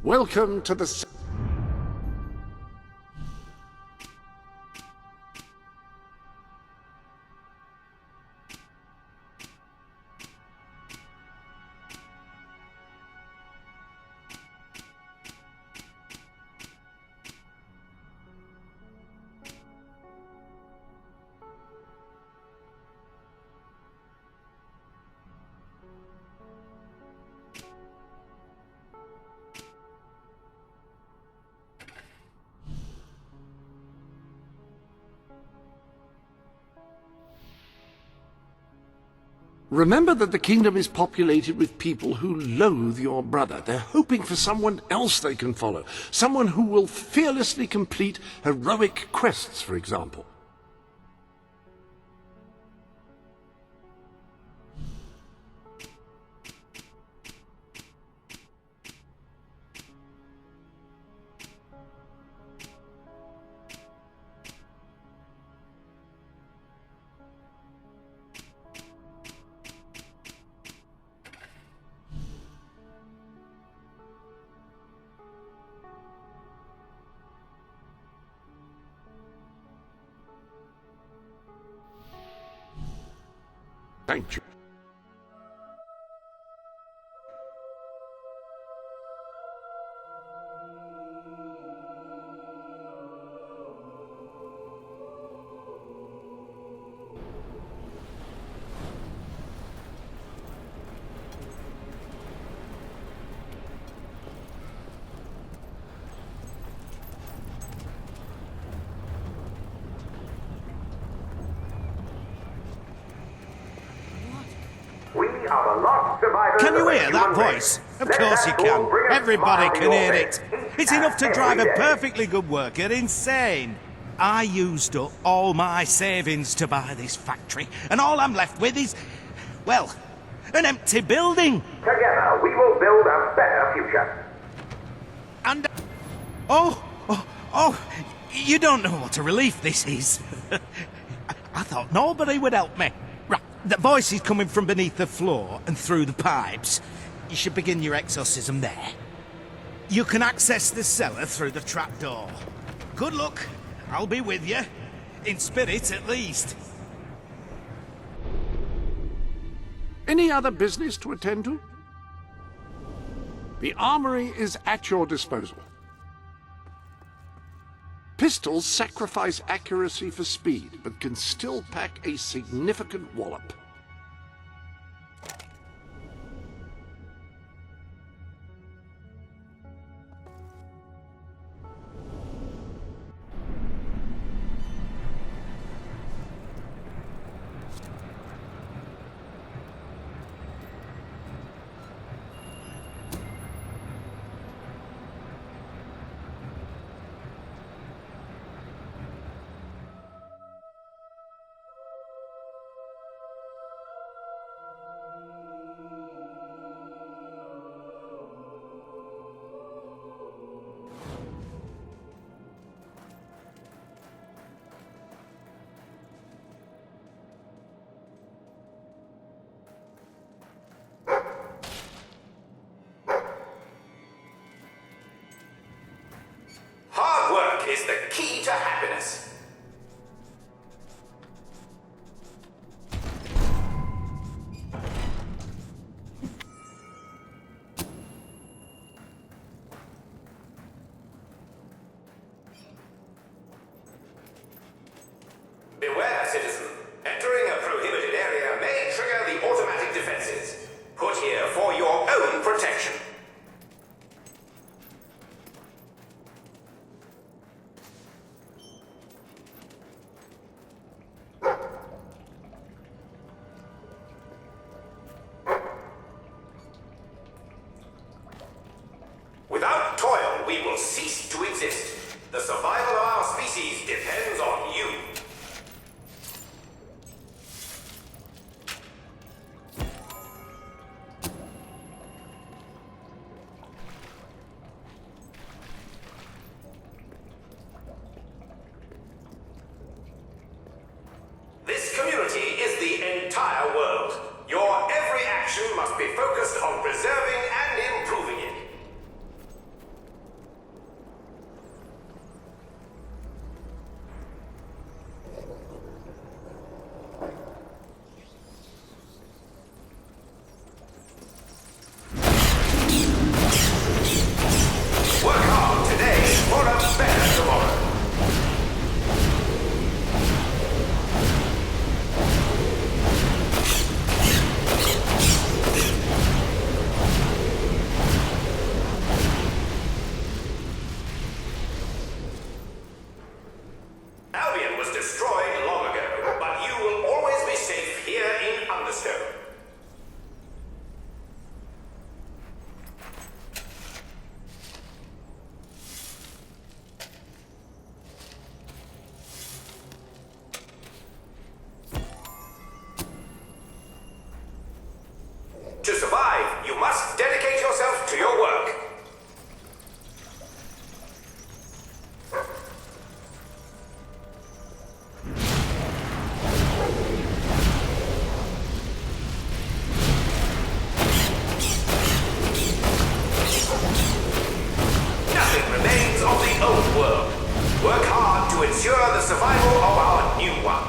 Welcome to the... Remember that the kingdom is populated with people who loathe your brother. They're hoping for someone else they can follow. Someone who will fearlessly complete heroic quests, for example. Thank you. Can you hear that voice? Of course you can. Everybody can hear it. It's enough to drive a perfectly good worker insane. I used up all my savings to buy this factory, and all I'm left with is, well, an empty building. Together, we will build a better future. And... Oh, you don't know what a relief this is. I thought nobody would help me. Right, the voice is coming from beneath the floor and through the pipes. You should begin your exorcism there. You can access the cellar through the trapdoor. Good luck. I'll be with you. In spirit, at least. Any other business to attend to? The armory is at your disposal. Pistols sacrifice accuracy for speed, but can still pack a significant wallop. we will cease to exist. The survival of our species depends on you. This community is the entire world. Your every action must be focused on preserving and improving it. Work hard today for a better tomorrow. Albion was destroyed long ago, but you will always be safe here in Understone. To survive, you must dedicate yourself to your work. Nothing remains of the old world. Work hard to ensure the survival of our new one.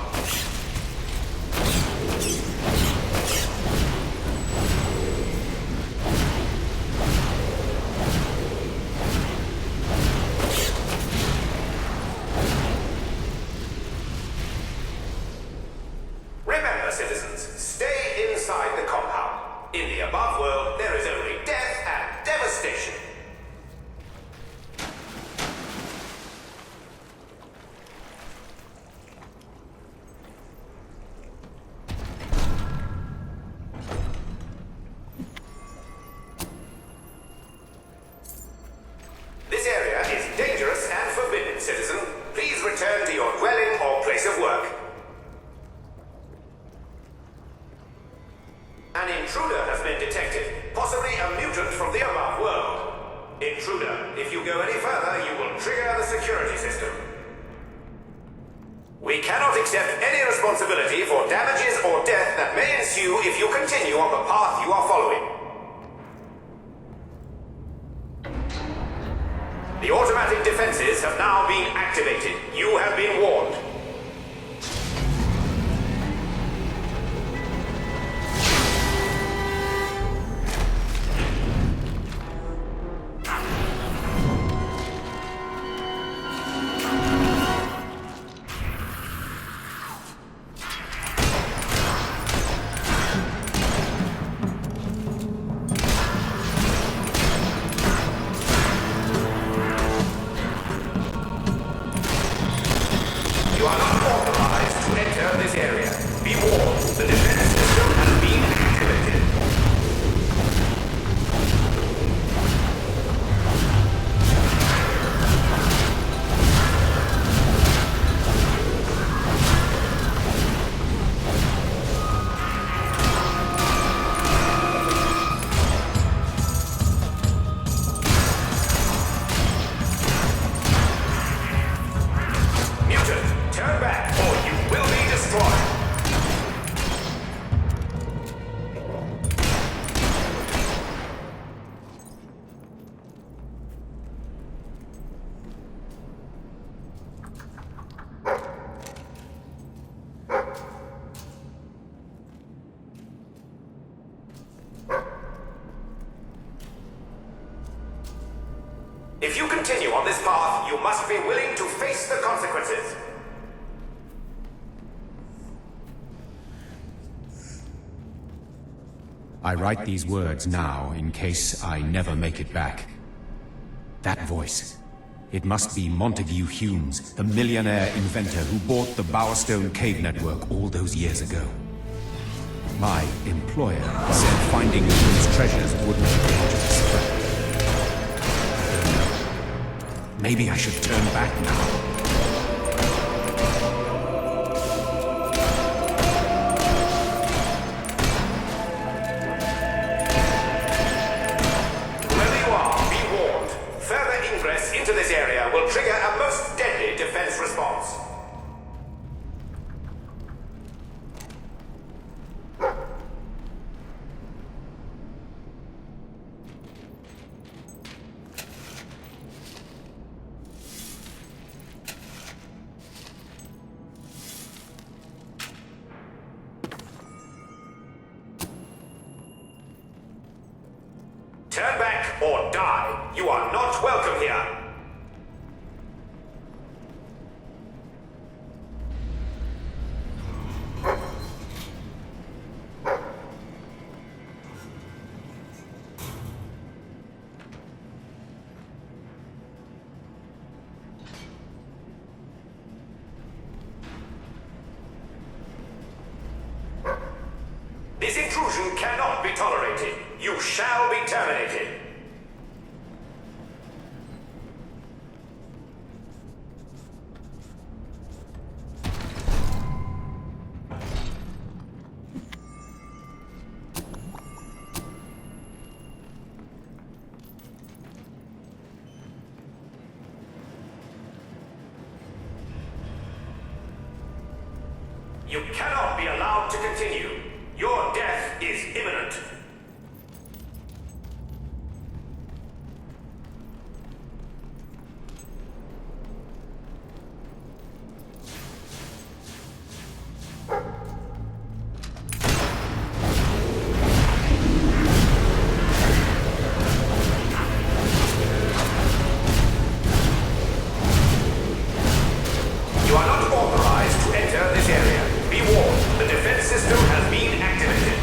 Remember, citizens, stay inside the compound. In the above world, there is only death and devastation. This area is dangerous and forbidden, citizen. Please return to your dwelling or place of work. An intruder has been detected, possibly a mutant from the above world. Intruder, if you go any further, you will trigger the security system. We cannot accept any responsibility for damages or death that may ensue if you continue on the path you are following. The automatic defenses have now been activated. You have been warned. You are not authorized to enter this area. Be warned, the defense system has been activated. Mutant, turn back or you will be destroyed. If you continue on this path, you must be willing to face the consequences. I write these words now in case I never make it back. That voice. It must be Montague Humes, the millionaire inventor who bought the Bowerstone Cave Network all those years ago. My employer said finding these treasures wouldn't be dangerous, but Maybe I should turn back now. Whoever you are, be warned. Further ingress into this area will trigger a most deadly defense response. Turn back or die. You are not welcome here. This intrusion cannot be tolerated. You shall be terminated. You cannot be allowed to continue. Your death is imminent. You are not authorized to enter this area. Be warned, the defense system has been activated.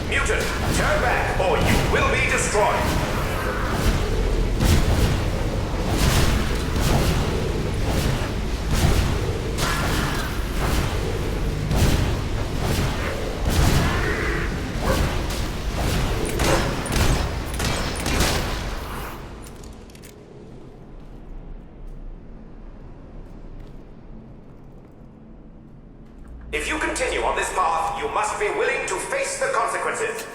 Mutant, turn back or you will be destroyed. If you continue on this path, you must be willing to face the consequences.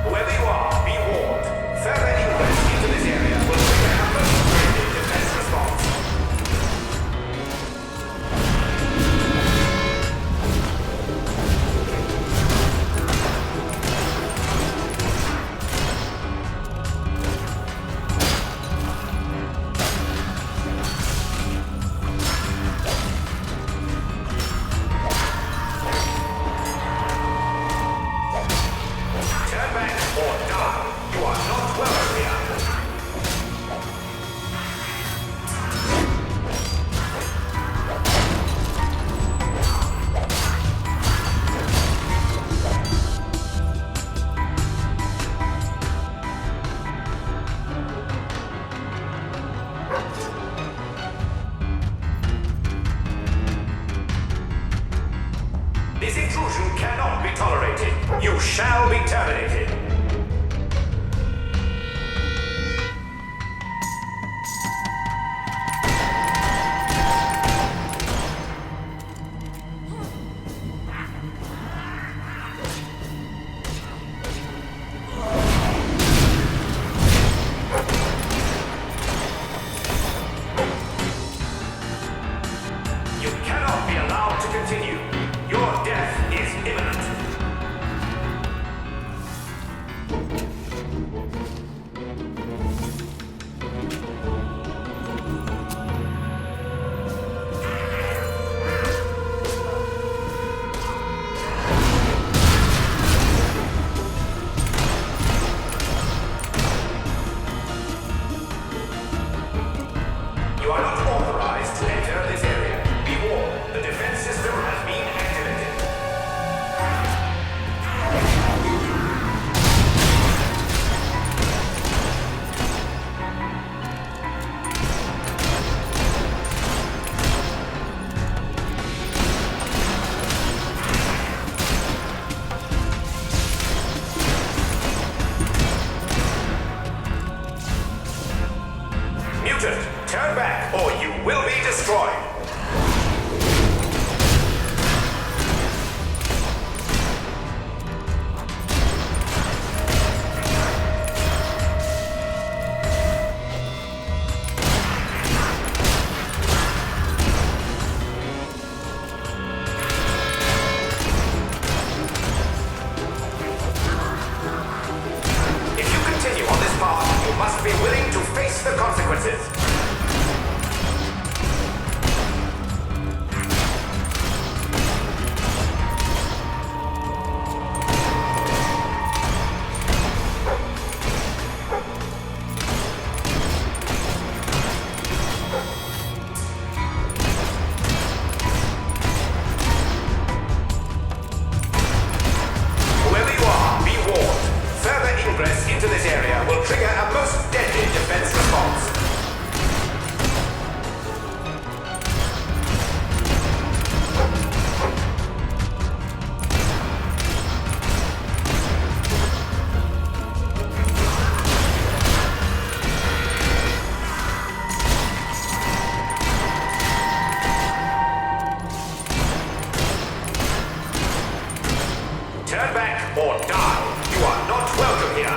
Whoever you are, be warned. Further ingress into this area will trigger a most deadly defense response. Turn back or die. You are not welcome here. This intrusion cannot be tolerated. You shall be terminated. You cannot be allowed to continue. Your death is imminent. fortresses. Whoever you are, be warned. Further ingress into this area will trigger a most deadly defense response. Turn back or die. You are not welcome here.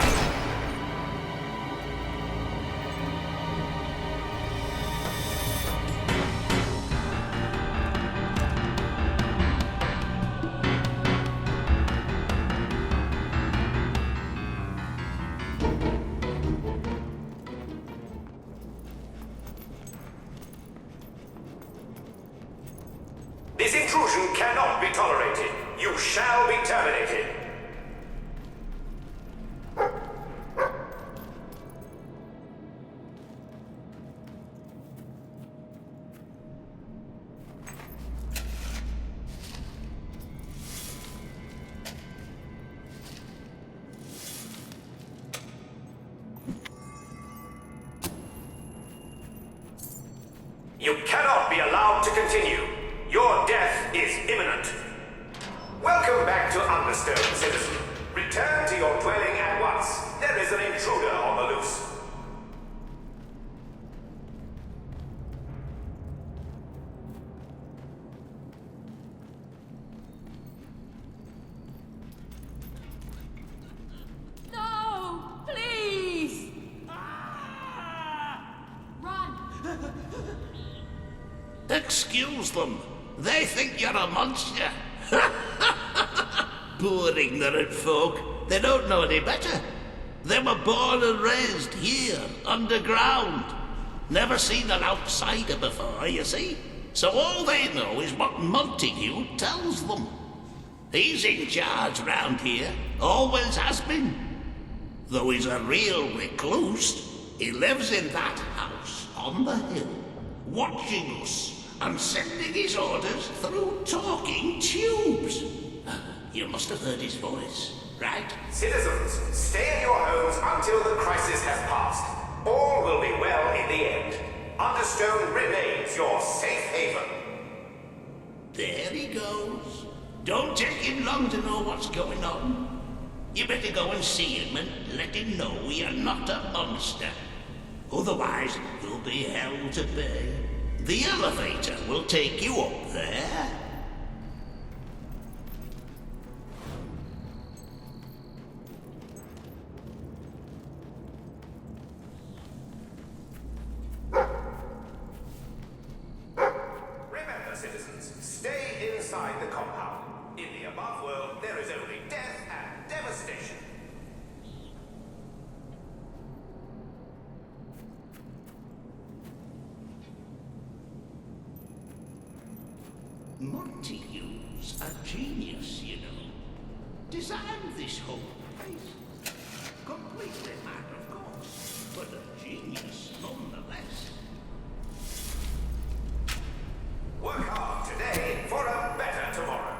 This intrusion cannot be tolerated. You shall be terminated. You cannot be allowed to continue. Your death is imminent. Welcome back to Understone, citizen. Return to your dwelling at once. There is an intruder on the loose. No! Please! Run! Excuse them. They think you're a monster. Poor ignorant folk. They don't know any better. They were born and raised here, underground. Never seen an outsider before, you see? So all they know is what Montague tells them. He's in charge round here, always has been. Though he's a real recluse, he lives in that house on the hill, watching us and sending his orders through talking tubes. You must have heard his voice, right? Citizens, stay in your homes until the crisis has passed. All will be well in the end. Understone remains your safe haven. There he goes. Don't take him long to know what's going on. You better go and see him and let him know you're not a monster. Otherwise, there'll be hell to pay. The elevator will take you up there. Remember, citizens, stay inside the compound. In the above world, there is only death and devastation. Montague's a genius, you know. Designed this whole place. Completely mad, of course, but a genius nonetheless. Work hard today for a better tomorrow.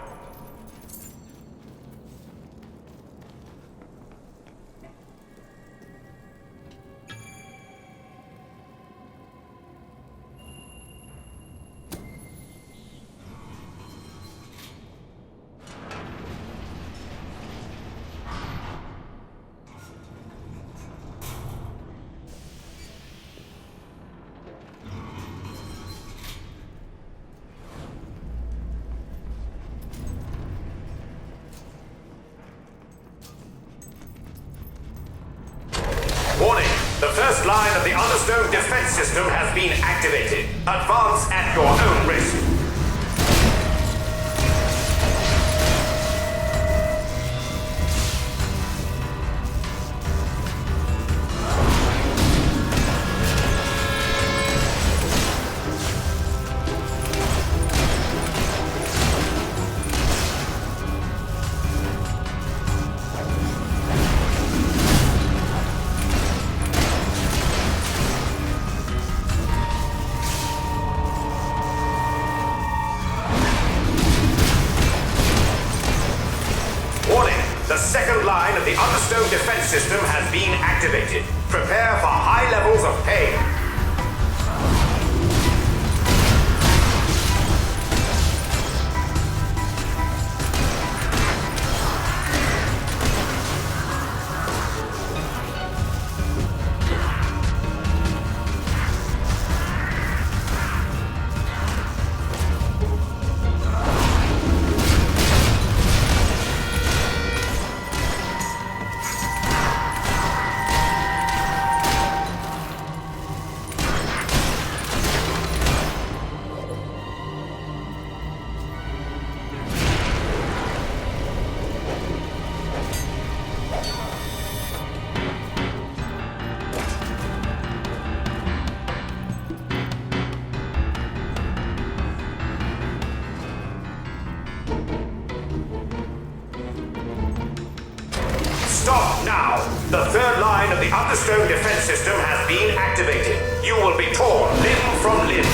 Warning! The first line of the Understone defense system has been activated. Advance at your own risk. line of the understone defense system has been activated. Prepare for high levels of pain. Stop now! The third line of the understone defense system has been activated. You will be torn limb from limb.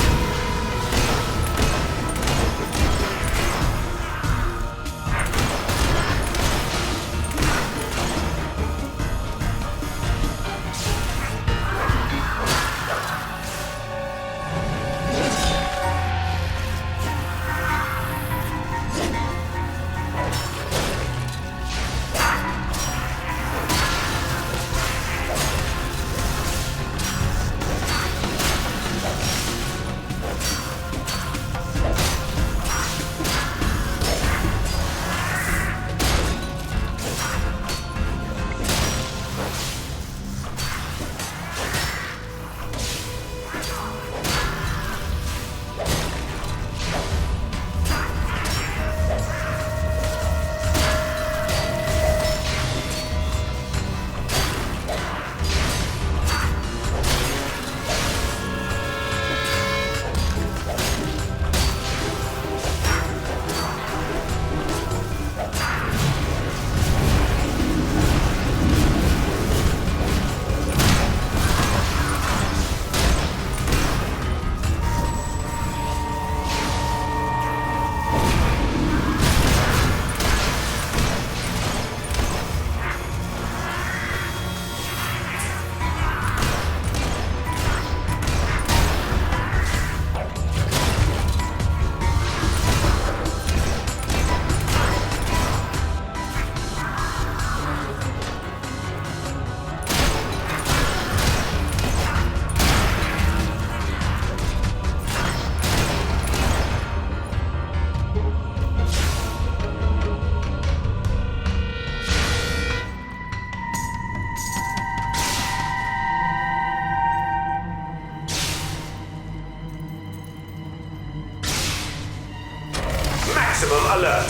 Maximum alert.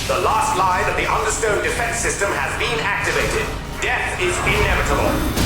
The last line of the understone defense system has been activated. Death is inevitable.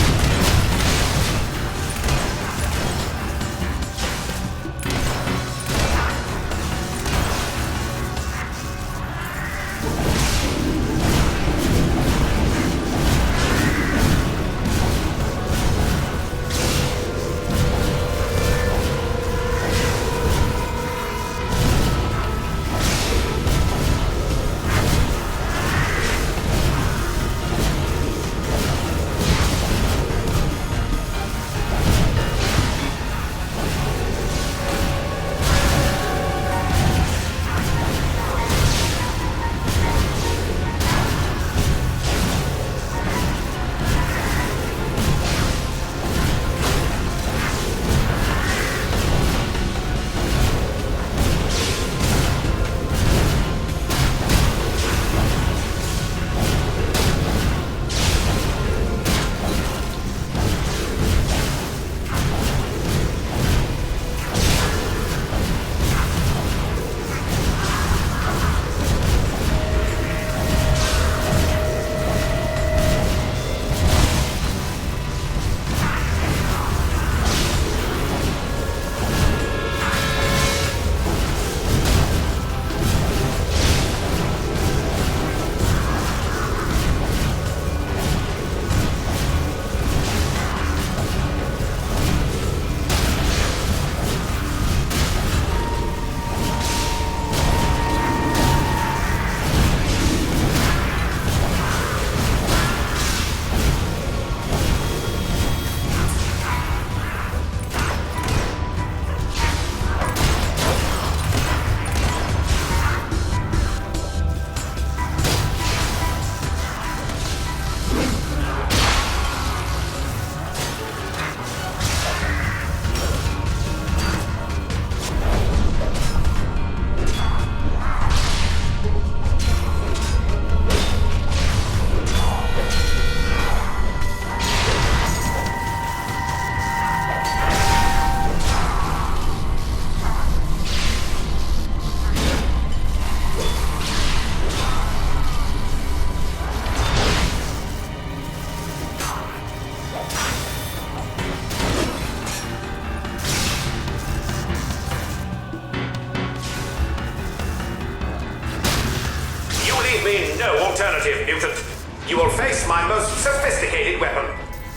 Affirmative, mutant. You will face my most sophisticated weapon.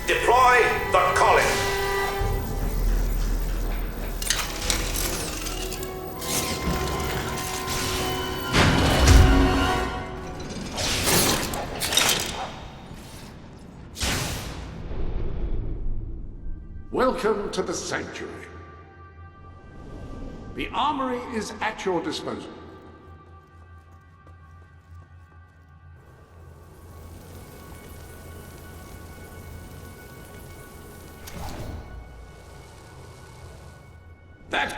Deploy the collar. Welcome to the Sanctuary. The armory is at your disposal. That...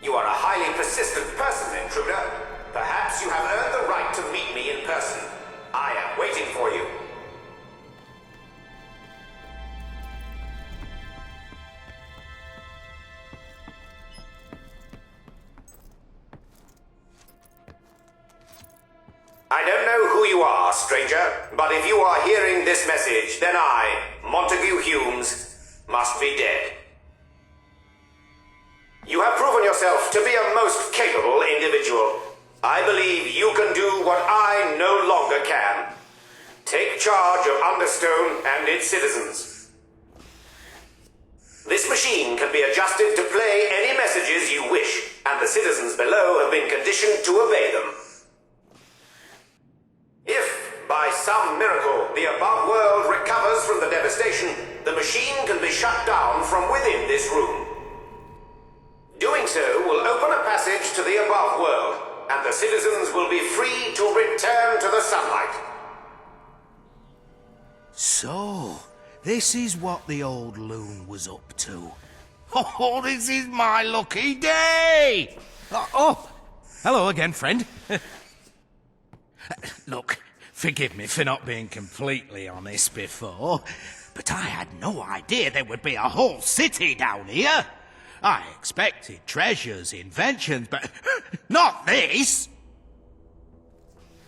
You are a highly persistent person, intruder. Perhaps you have earned the right to meet me in person. I am waiting for you. I don't know who you are, stranger, but if you are hearing this message, then I, Montague Humes, must be dead. You have proven yourself to be a most capable individual. I believe you can do what I no longer can. Take charge of Understone and its citizens. This machine can be adjusted to play any messages you wish, and the citizens below have been conditioned to obey them. If, by some miracle, the above world recovers from the devastation, the machine can be shut down from within this room. Doing so will open a passage to the above world, and the citizens will be free to return to the sunlight. So, this is what the old loon was up to. Oh, this is my lucky day! Oh, hello again, friend. Look, forgive me for not being completely honest before, but I had no idea there would be a whole city down here. I expected treasures, inventions, but not this!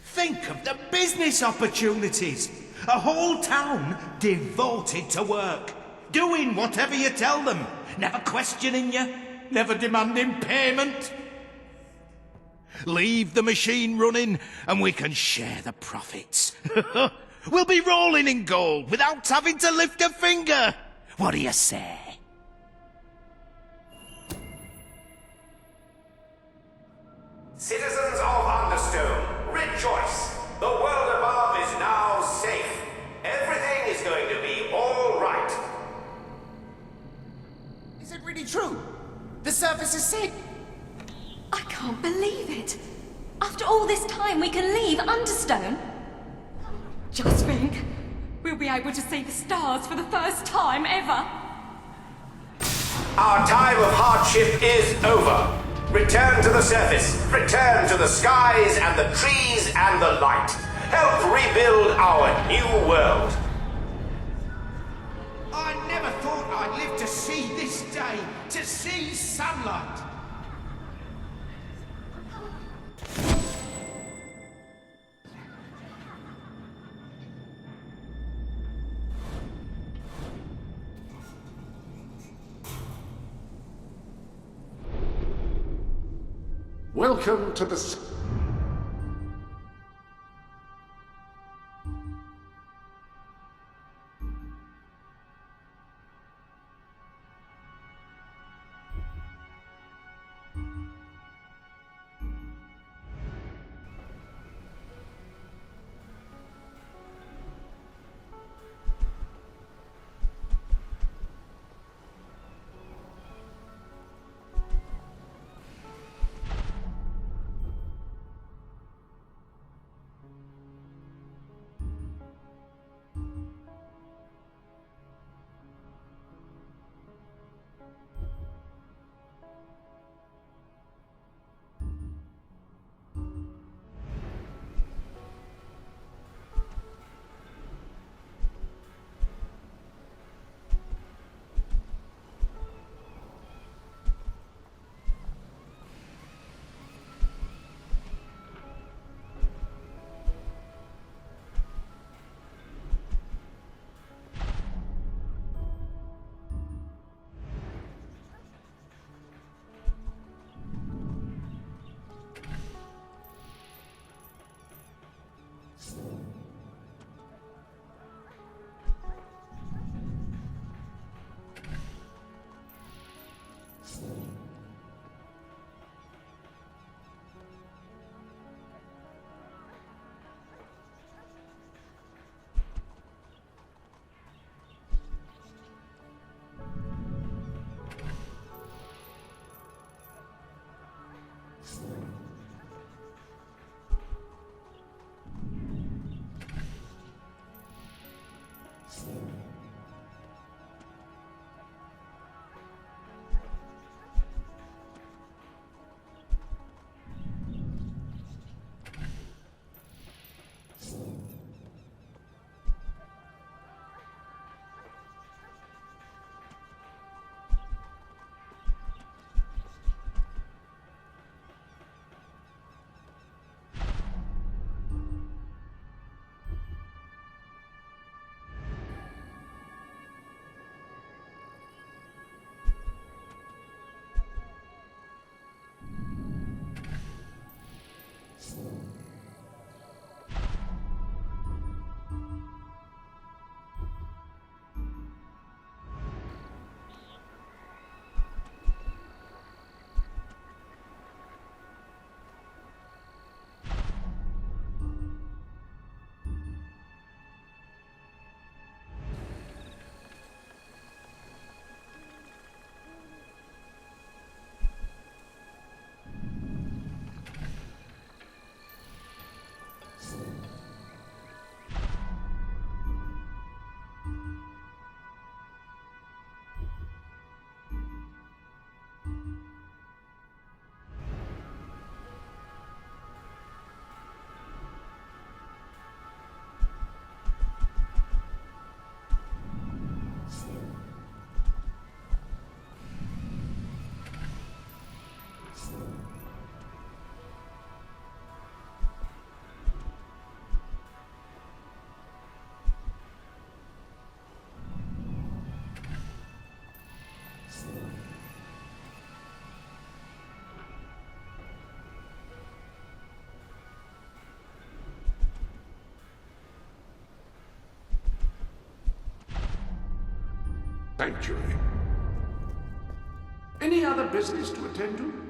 Think of the business opportunities! A whole town devoted to work, doing whatever you tell them, never questioning you, never demanding payment. Leave the machine running and we can share the profits. We'll be rolling in gold without having to lift a finger. What do you say? Citizens of Understone, rejoice! The world above is now safe. Everything is going to be all right. Is it really true? The surface is safe? I can't believe it. After all this time, we can leave Understone? Just think, we'll be able to see the stars for the first time ever. Our time of hardship is over. Return to the surface. Return to the skies and the trees and the light. Help rebuild our new world. I never thought I'd live to see this day, to see sunlight. Welcome to the... Sanctuary. Any other business to attend to?